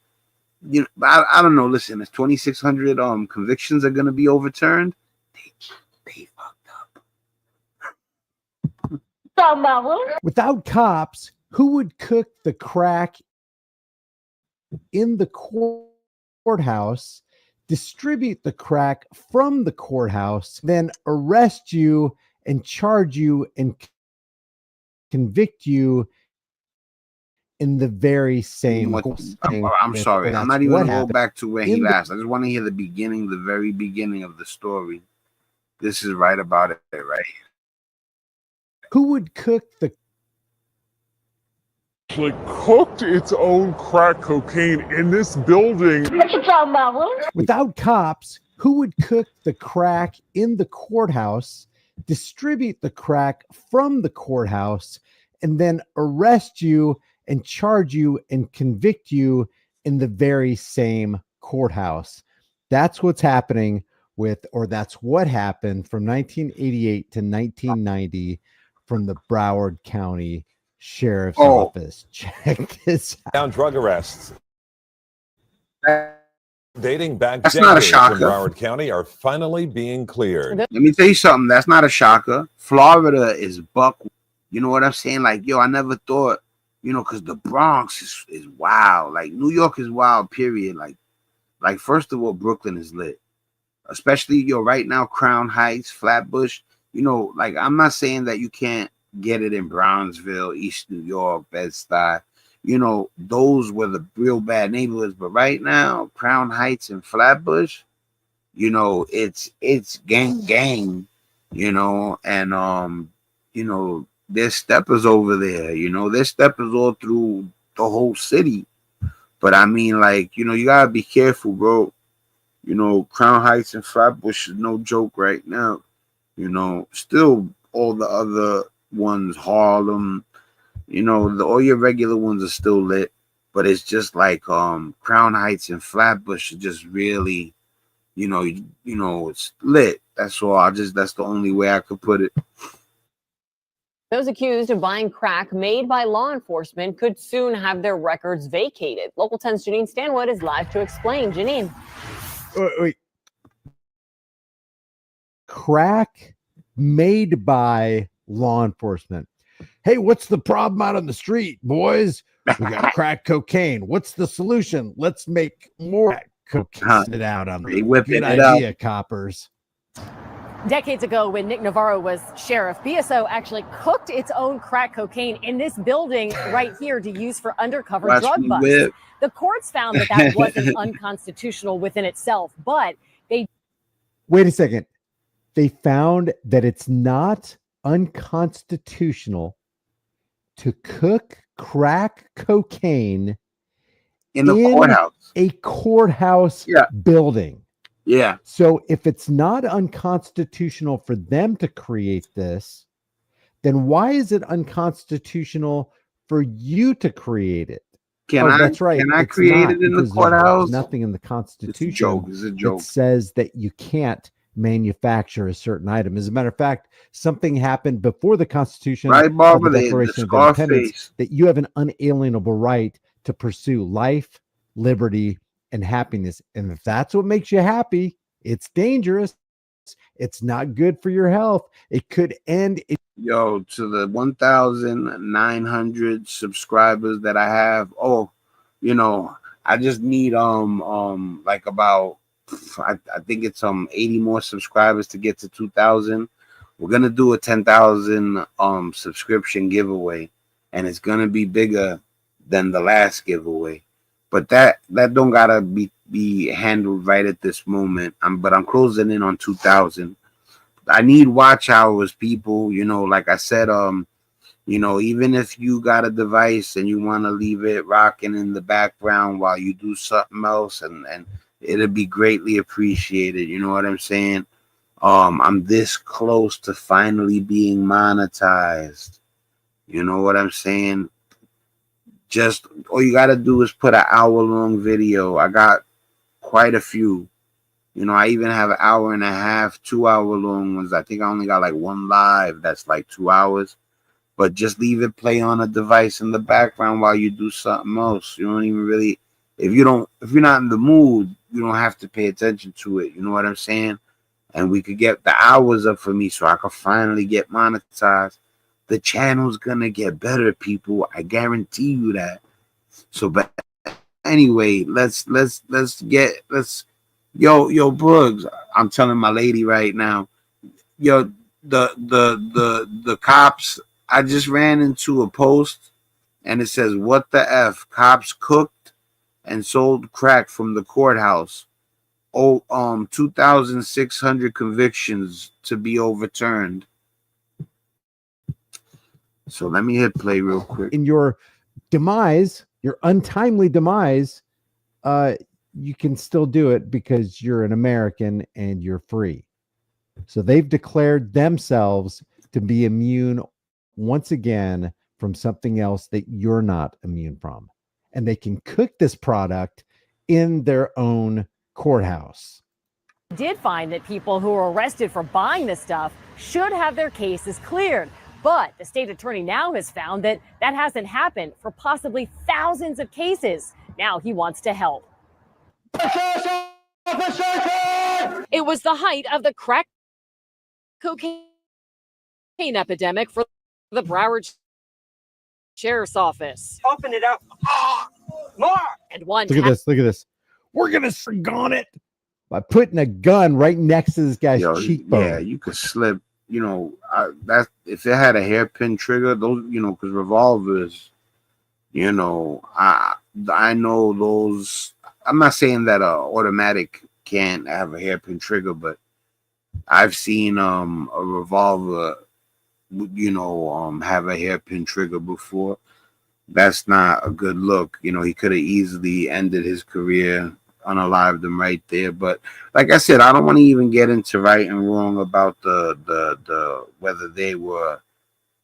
you know, I don't know. Listen, if 2,600 convictions are gonna be overturned, they fucked up. Without cops, who would cook the crack in the courthouse? Distribute the crack from the courthouse, then arrest you and charge you and convict you in the very same. I'm sorry. I'm not even going to go back to where he laughs. I just want to hear the beginning, the very beginning of the story. This is right about it, right here. Who would cook the? Actually cooked its own crack cocaine in this building. What you talking about? Without cops, who would cook the crack in the courthouse, distribute the crack from the courthouse, and then arrest you and charge you and convict you in the very same courthouse? That's what's happening with, or that's what happened from 1988 to 1990 from the Broward County Sheriff's Office. Check this out. Down drug arrests dating back That's not a decades in shocker. Broward County are finally being cleared. Let me tell you something. That's not a shocker. Florida is buck. You know what I'm saying? Like, yo, I never thought, you know, because the Bronx is wild. Like, New York is wild, period. Like Like, first of all, Brooklyn is lit, especially right now, Crown Heights, Flatbush. You know, like, I'm not saying that you can't get it in Brownsville, East New York, Bed-Stuy. You know, those were the real bad neighborhoods. But right now, Crown Heights and Flatbush, you know, it's gang, you know, and you know, there's steppers over there, you know, there's steppers all through the whole city. But I mean, like, you know, you gotta be careful, bro. You know, Crown Heights and Flatbush is no joke right now. You know, still all the other ones, Harlem, you know, all your regular ones are still lit. But it's just like Crown Heights and Flatbush are just really, you know, it's lit. That's all. That's the only way I could put it. Those accused of buying crack made by law enforcement could soon have their records vacated. Local 10's Janine Stanwood is live to explain. Janine. Wait. Crack made by law enforcement. Hey, what's the problem out on the street, boys? We got crack cocaine. What's the solution? Let's make more crack cocaine out on the good idea, coppers. Decades ago, when Nick Navarro was sheriff, BSO actually cooked its own crack cocaine in this building right here to use for undercover drug busts. The courts found that wasn't unconstitutional within itself, but they... Wait a second. They found that it's not unconstitutional to cook crack cocaine in the courthouse. A courthouse building. Yeah. So if it's not unconstitutional for them to create this, then why is it unconstitutional for you to create it? That's right. Can I create it in the courthouse? There's nothing in the Constitution it's a joke. that says that you can't manufacture a certain item. As a matter of fact, something happened before the Constitution, right, Barbara, the Declaration of Independence, that you have an unalienable right to pursue life, liberty, and happiness. And if that's what makes you happy, it's dangerous. It's not good for your health. It could end. Yo, to the 1,900 subscribers that I have. Oh, you know, I just need like about I think it's 80 more subscribers to get to 2,000. We're gonna do a 10,000 subscription giveaway, and it's gonna be bigger than the last giveaway. But that don't gotta be handled right at this moment. But I'm closing in on 2,000. I need watch hours, people. You know, like I said, you know, even if you got a device and you want to leave it rocking in the background while you do something else, and it'll be greatly appreciated. You know what I'm saying? I'm this close to finally being monetized. You know what I'm saying? Just all you got to do is put an hour-long video. I got quite a few. You know, I even have an hour and a half, 2 hour long ones. I think I only got like one live that's like 2 hours. But just leave it play on a device in the background while you do something else. You don't even really, if you're not in the mood, you don't have to pay attention to it. You know what I'm saying? And we could get the hours up for me so I could finally get monetized. The channel's gonna get better, people. I guarantee you that. So, but anyway, let's yo Brooks. I'm telling my lady right now, yo, the cops. I just ran into a post, and it says, "What the f? Cops cooked and sold crack from the courthouse. 2,600 convictions to be overturned." So let me hit play real quick. In your demise, your untimely demise, you can still do it because you're an American and you're free. So they've declared themselves to be immune once again from something else that you're not immune from. And they can cook this product in their own courthouse. Did find that people who were arrested for buying this stuff should have their cases cleared. But the state attorney now has found that hasn't happened for possibly thousands of cases. Now he wants to help. It was the height of the crack cocaine epidemic for the Broward Sheriff's Office. Open it up. More. And one. Look at this. We're gonna on it by putting a gun right next to this guy's cheekbone. Yeah, you could slip. You know, that if it had a hairpin trigger, those, you know, because revolvers, you know, I know those. I'm not saying that a automatic can't have a hairpin trigger, but I've seen a revolver, you know, have a hairpin trigger before. That's not a good look. You know, he could have easily ended his career, unalived him right there. But like I said, I don't want to even get into right and wrong about the whether they were,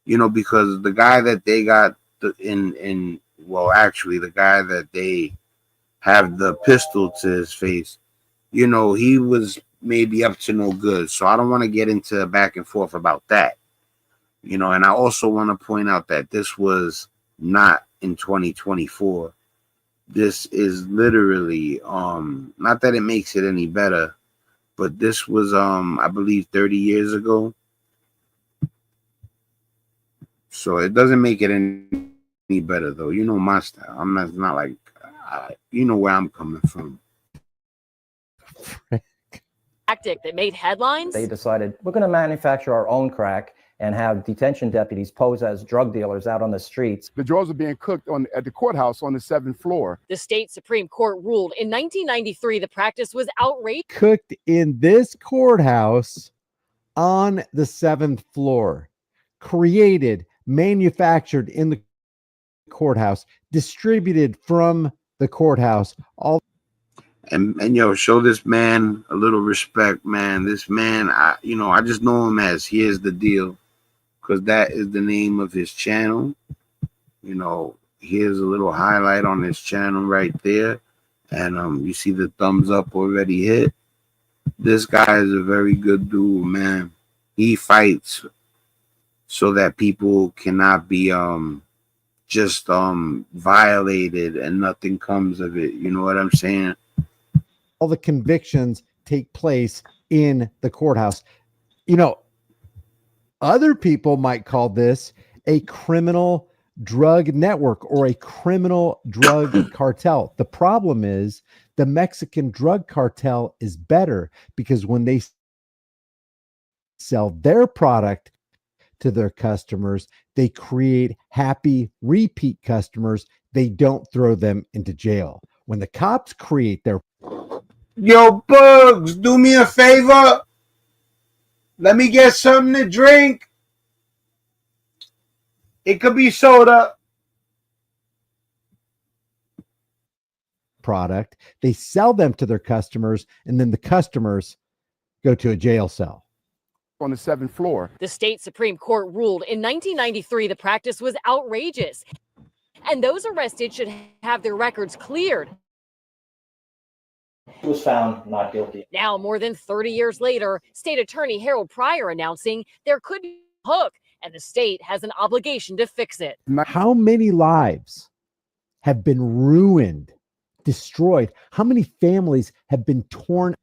you know, because the guy that they got well, actually the guy that they have the pistol to his face, you know, he was maybe up to no good. So I don't want to get into back and forth about that. You know, and I also want to point out that this was not in 2024. This is literally not that it makes it any better, but this was I believe 30 years ago. So it doesn't make it any better though. You know my style. I'm not, it's not like you know where I'm coming from. Tactic that made headlines. They decided we're going to manufacture our own crack and have detention deputies pose as drug dealers out on the streets. The drugs were being cooked at the courthouse on the 7th floor. The state Supreme Court ruled in 1993 the practice was outrageous. Cooked in this courthouse on the 7th floor. Created, manufactured in the courthouse, distributed from the courthouse. And yo, show this man a little respect, man. This man, I just know him as Here's the Deal, because that is the name of his channel. You know, here's a little highlight on his channel right there. And you see the thumbs up already hit. This guy is a very good dude, man. He fights so that people cannot be just violated and nothing comes of it. You know what I'm saying? All the convictions take place in the courthouse. You know, other people might call this a criminal drug network or a criminal drug cartel. The problem is the Mexican drug cartel is better because when they sell their product to their customers, they create happy repeat customers. They don't throw them into jail. When the cops create their Yo, Bugs, do me a favor. Let me get something to drink. It could be soda. Product, they sell them to their customers, and then the customers go to a jail cell. On the 7th floor. The state Supreme Court ruled in 1993 the practice was outrageous, and those arrested should have their records cleared. He was found not guilty. Now, more than 30 years later, State Attorney Harold Pryor announcing there could be a hook, and the state has an obligation to fix it. How many lives have been ruined, destroyed? How many families have been torn?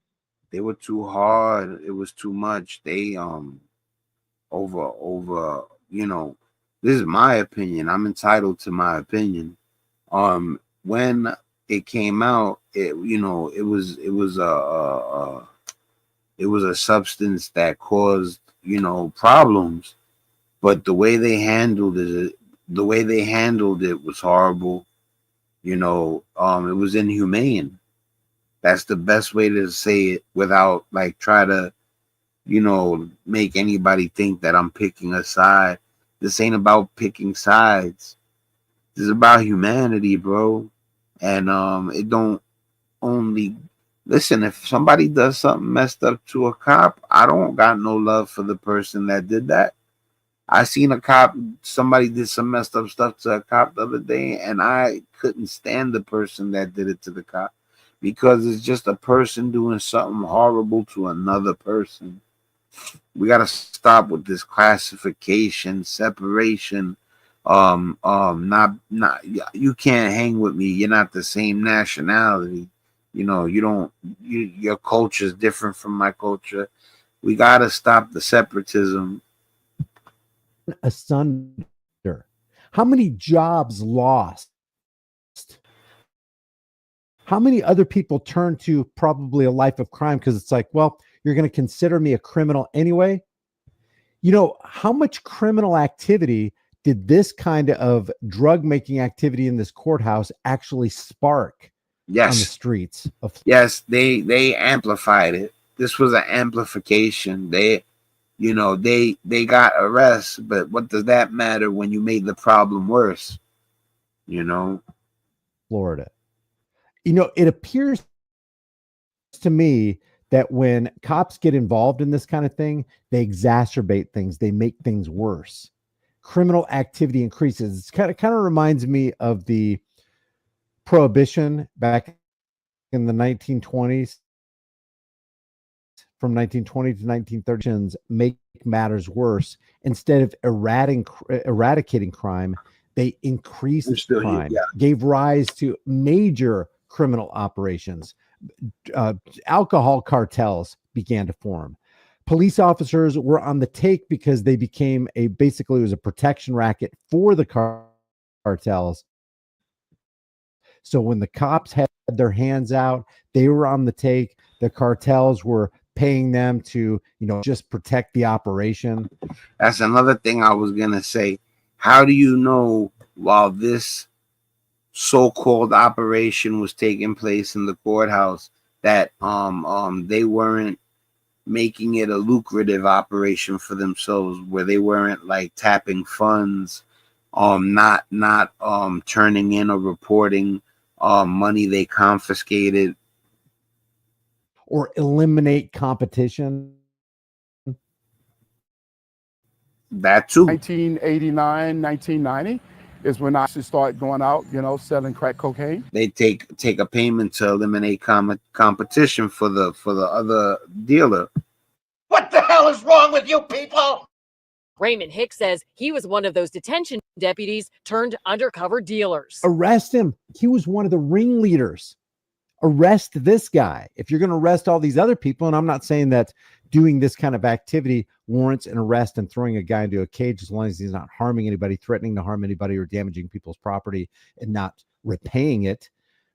They were too hard. It was too much. They over, you know, this is my opinion. I'm entitled to my opinion. When it came out, it was a substance that caused, you know, problems, but the way they handled it was horrible. You know, it was inhumane. That's the best way to say it without like try to, you know, make anybody think that I'm picking a side. This ain't about picking sides. This is about humanity, bro. And it don't only listen, if somebody does something messed up to a cop, I don't got no love for the person that did that. I seen a cop, somebody did some messed up stuff to a cop the other day, and I couldn't stand the person that did it to the cop because it's just a person doing something horrible to another person. We got to stop with this classification, separation. Not you can't hang with me. You're not the same nationality. You know, your culture is different from my culture. We got to stop the separatism. Asunder. How many jobs lost? How many other people turn to probably a life of crime because it's like, well, you're going to consider me a criminal anyway? You know, how much criminal activity did this kind of drug making activity in this courthouse actually spark on the streets of? Yes, they amplified it. This was an amplification. They got arrests, but what does that matter when you made the problem worse? Florida. It appears to me that when cops get involved in this kind of thing, they exacerbate things. They make things worse. Criminal activity increases. It's kind of reminds me of the prohibition back in the 1920s. From 1920 to 1930s, make matters worse. Instead of eradicating crime, they increased crime, gave rise to major criminal operations. Alcohol cartels began to form. Police officers were on the take because they became basically it was a protection racket for the cartels. So when the cops had their hands out, they were on the take. The cartels were paying them to, just protect the operation. That's another thing I was going to say. How do you know while this so-called operation was taking place in the courthouse that they weren't making it a lucrative operation for themselves, where they weren't like tapping funds, not turning in or reporting money they confiscated, or eliminate competition? That too. 1989, 1990 is when I should start going out, selling crack cocaine. They take a payment to eliminate competition for the other dealer. What the hell is wrong with you people? Raymond Hicks says he was one of those detention deputies turned undercover dealers. Arrest him. He was one of the ringleaders. Arrest this guy. If you're going to arrest all these other people, and I'm not saying that doing this kind of activity warrants an arrest and throwing a guy into a cage as long as he's not harming anybody, threatening to harm anybody, or damaging people's property and not repaying it.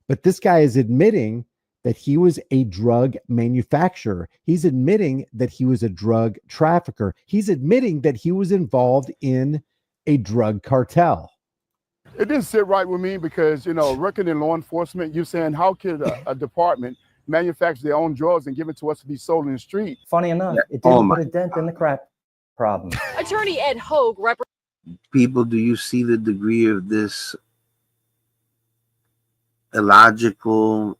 But this guy is admitting that he was a drug manufacturer. He's admitting that he was a drug trafficker. He's admitting that he was involved in a drug cartel. It didn't sit right with me because, working in law enforcement, you're saying, how could a department manufacture their own drugs and give it to us to be sold in the street? Funny enough, it didn't put a dent in the crack problem. Attorney Ed Hogue People, do you see the degree of this illogical,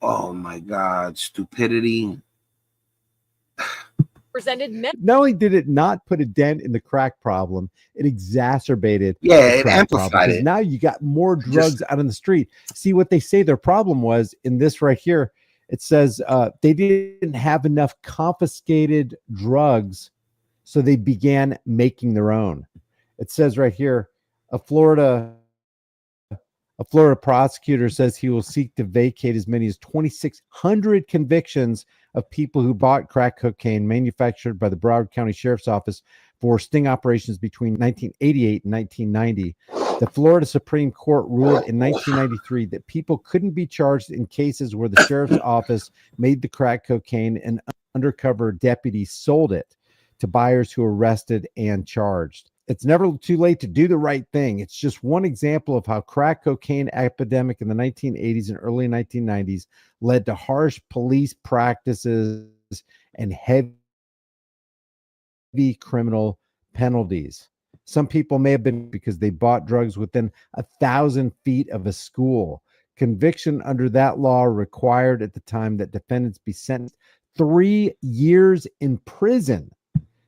oh my God, stupidity? Not only did it not put a dent in the crack problem, it exacerbated it amplified it. Now you got more drugs out on the street. See what they say their problem was in this right here. It says they didn't have enough confiscated drugs, so they began making their own. It says right here, a Florida prosecutor says he will seek to vacate as many as 2,600 convictions of people who bought crack cocaine manufactured by the Broward County Sheriff's Office for sting operations between 1988 and 1990. The Florida Supreme Court ruled in 1993 that people couldn't be charged in cases where the sheriff's office made the crack cocaine and undercover deputies sold it to buyers who arrested and charged. It's never too late to do the right thing. It's just one example of how crack cocaine epidemic in the 1980s and early 1990s led to harsh police practices and heavy criminal penalties. Some people may have been because they bought drugs within 1,000 feet of a school. Conviction under that law required at the time that defendants be sentenced 3 years in prison.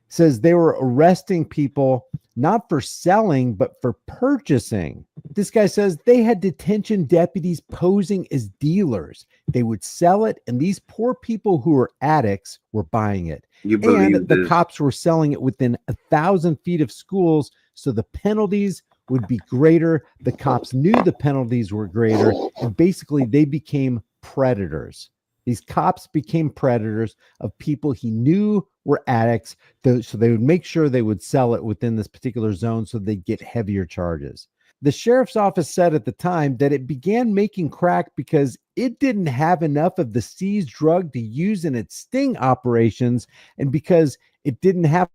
Says they were arresting people not for selling, but for purchasing. This guy says they had detention deputies posing as dealers. They would sell it, and these poor people who were addicts were buying it. And the cops were selling it within 1,000 feet of schools, so the penalties would be greater. The cops knew the penalties were greater, and basically they became predators. These cops became predators of people he knew were addicts, so they would make sure they would sell it within this particular zone so they'd get heavier charges. the sheriff's office said at the time that it began making crack because it didn't have enough of the seized drug to use in its sting operations, and because it didn't have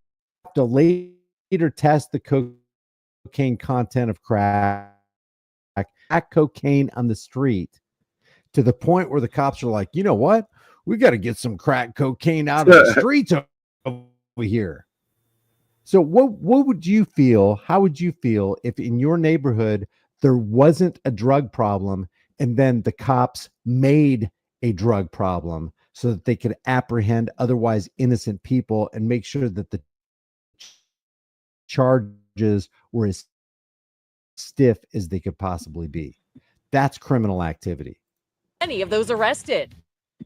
to later test the cocaine content of crack cocaine on the street, to the point where the cops are like, you know what? We got to get some crack cocaine out of the streets over here. So what would you feel? How would you feel if in your neighborhood there wasn't a drug problem and then the cops made a drug problem so that they could apprehend otherwise innocent people and make sure that the charges were as stiff as they could possibly be? That's criminal activity. Any of those arrested.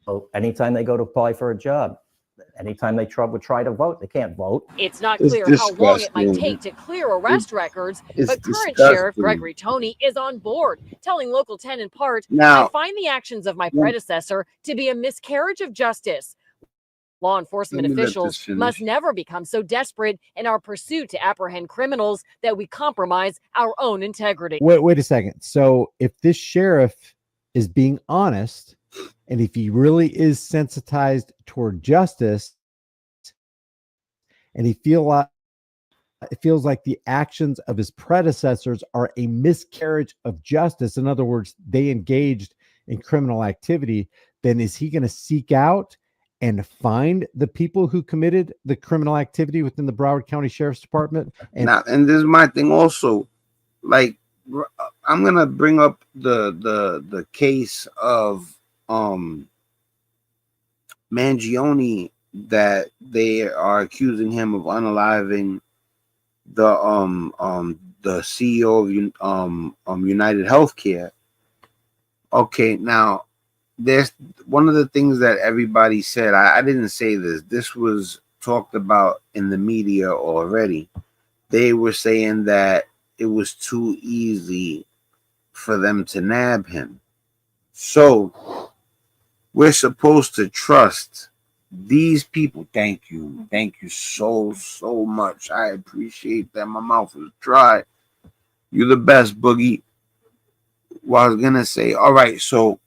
So anytime they go to apply for a job, anytime they would try to vote, they can't vote. It's not clear how long it might take to clear arrest records, but current Sheriff Gregory Toney is on board, telling Local 10 in part, I find the actions of my predecessor to be a miscarriage of justice. Law enforcement officials must never become so desperate in our pursuit to apprehend criminals that we compromise our own integrity. Wait a second. So if this sheriff is being honest, and if he really is sensitized toward justice, and it feels like the actions of his predecessors are a miscarriage of justice, in other words, they engaged in criminal activity, then is he going to seek out and find the people who committed the criminal activity within the Broward County Sheriff's Department? And this is my thing also. Like, I'm going to bring up the case of Mangione, that they are accusing him of unaliving the CEO of United Healthcare. Okay, now there's one of the things that everybody said. I didn't say this. This was talked about in the media already. They were saying that it was too easy for them to nab him. So we're supposed to trust these people. Thank you so much. I appreciate that. My mouth was dry. You're the best, Boogie. Well, I was gonna say, all right, so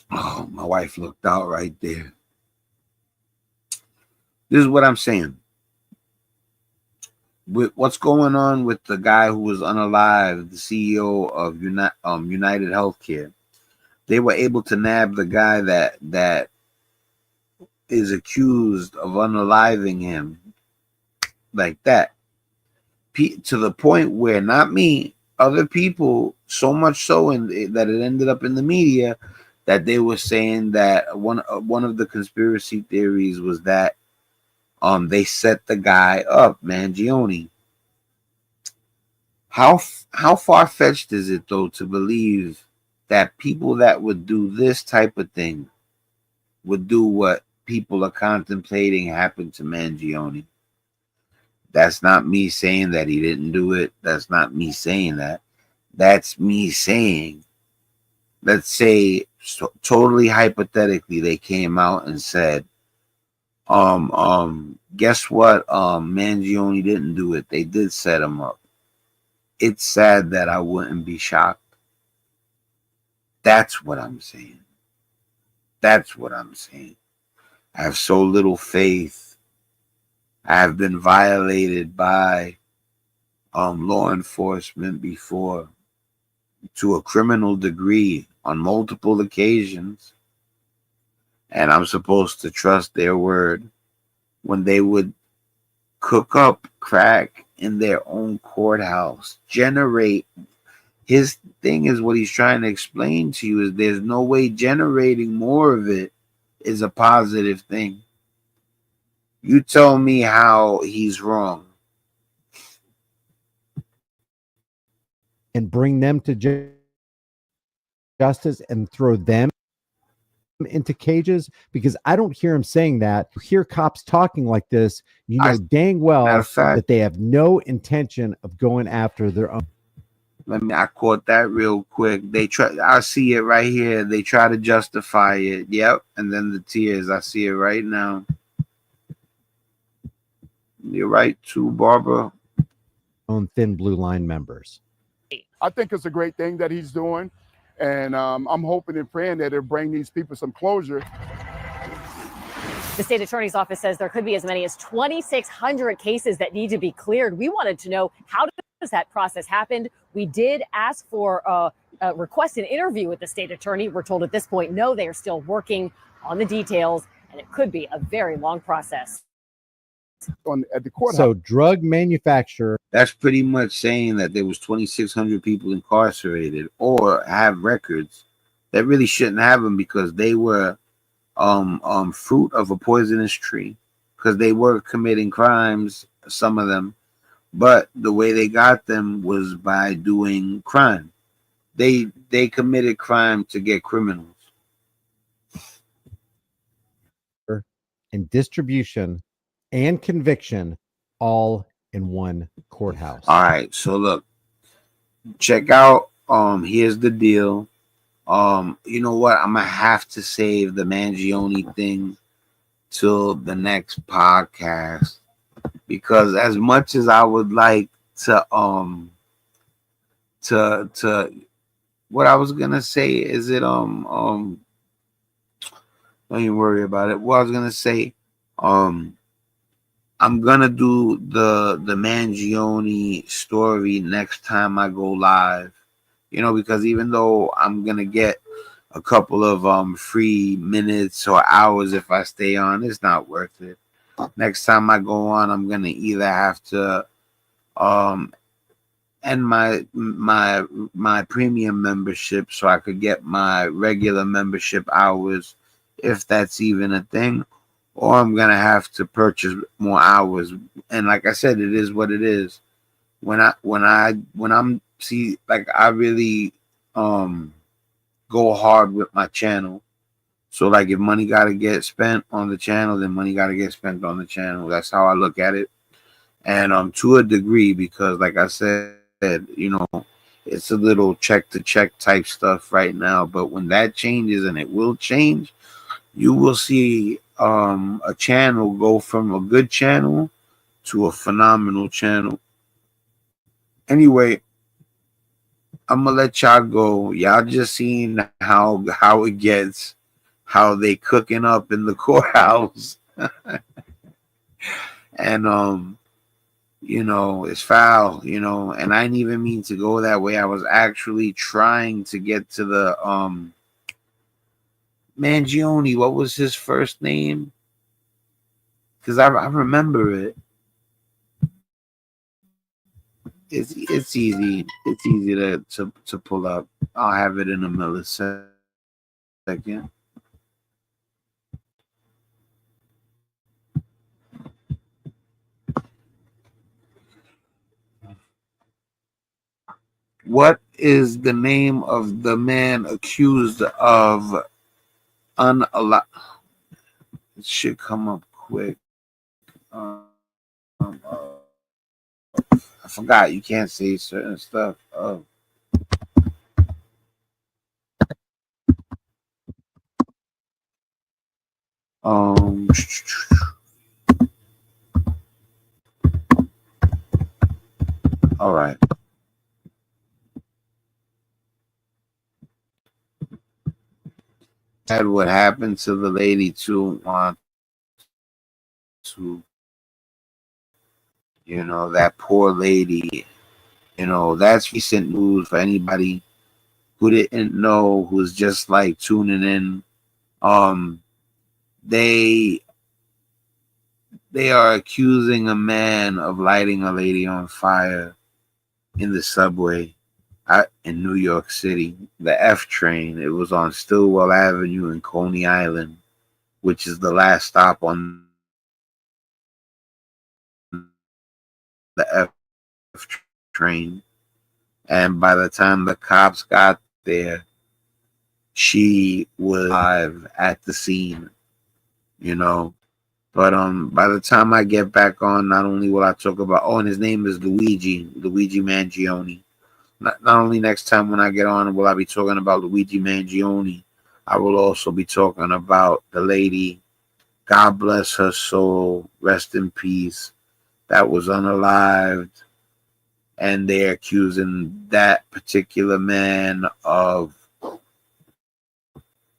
my wife looked out right there. This is what I'm saying. With what's going on with the guy who was unalived, the CEO of United Healthcare, they were able to nab the guy that is accused of unaliving him like that, to the point where not me, other people, so much so that it ended up in the media, that they were saying that one of the conspiracy theories was that they set the guy up, Mangione. How far-fetched is it, though, to believe that people that would do this type of thing would do what people are contemplating happened to Mangione? That's not me saying that he didn't do it. That's not me saying that. That's me saying, let's say, totally hypothetically, they came out and said, guess what? Mangione didn't do it. They did set him up. It's sad that I wouldn't be shocked. That's what I'm saying. That's what I'm saying. I have so little faith. I have been violated by law enforcement before to a criminal degree on multiple occasions. And I'm supposed to trust their word when they would cook up crack in their own courthouse, generate. His thing is, what he's trying to explain to you is there's no way generating more of it is a positive thing. You tell me how he's wrong. And bring them to justice and throw them into cages, because I don't hear him saying that. You hear cops talking like this, you know dang well that they have no intention of going after their own. I caught that real quick. I see it right here. They try to justify it. Yep. And then the tears. I see it right now. You're right too, Barbara. Own Thin Blue Line members. I think it's a great thing that he's doing, and I'm hoping and praying that it'll bring these people some closure. The state attorney's office says there could be as many as 2,600 cases that need to be cleared. We wanted to know, how does that process happen? We did ask for request an interview with the state attorney. We're told at this point, no, they are still working on the details, and it could be a very long process. At the courthouse. So drug manufacturer. That's pretty much saying that there was 2,600 people incarcerated or have records that really shouldn't have them, because they were fruit of a poisonous tree, because they were committing crimes, some of them, but the way they got them was by doing crime. They committed crime to get criminals. And distribution and conviction all in one courthouse. All right, so look, check out, here's the deal. You know what? I'm gonna have to save the Mangione thing till the next podcast, because as much as I would like to what I was gonna say is it don't even worry about it. What I was gonna say, I'm gonna do the Mangione story next time I go live. You know, because even though I'm gonna get a couple of free minutes or hours if I stay on, it's not worth it. Next time I go on, I'm gonna either have to end my premium membership so I could get my regular membership hours, if that's even a thing, or I'm gonna have to purchase more hours. And like I said, it is what it is. When I'm see, like, I really go hard with my channel. So like, if money gotta get spent on the channel, then money gotta get spent on the channel. That's how I look at it. And to a degree, because like I said, you know, it's a little check to check type stuff right now. But when that changes, and it will change, you will see a channel go from a good channel to a phenomenal channel. Anyway, I'm gonna let y'all go. Y'all just seen how it gets, how they cooking up in the courthouse. And you know, it's foul, you know, and I didn't even mean to go that way. I was actually trying to get to the Mangione. What was his first name? Because I remember it. It's easy. It's easy to pull up. I'll have it in a millisecond. What is the name of the man accused of unalive? It should come up quick. I forgot you can't say certain stuff. All right. Had what happened to the lady too, you know, that poor lady. You know, that's recent news for anybody who didn't know, who's just like tuning in. They are accusing a man of lighting a lady on fire in the subway in New York City, the F train. It was on Stillwell Avenue in Coney Island, which is the last stop on the F train. And by the time the cops got there, she was alive at the scene, you know. But by the time I get back on, not only will I talk about, and his name is Luigi Mangione. Not only next time when I get on will I be talking about Luigi Mangione, I will also be talking about the lady, God bless her soul, rest in peace, that was unalived, and they're accusing that particular man of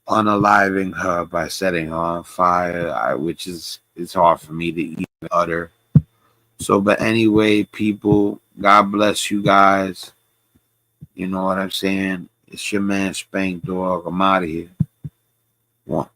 unaliving her by setting her on fire, which is it's hard for me to even utter. So, but anyway, people, God bless you guys. You know what I'm saying? It's your man Spankdog. I'm out of here. One.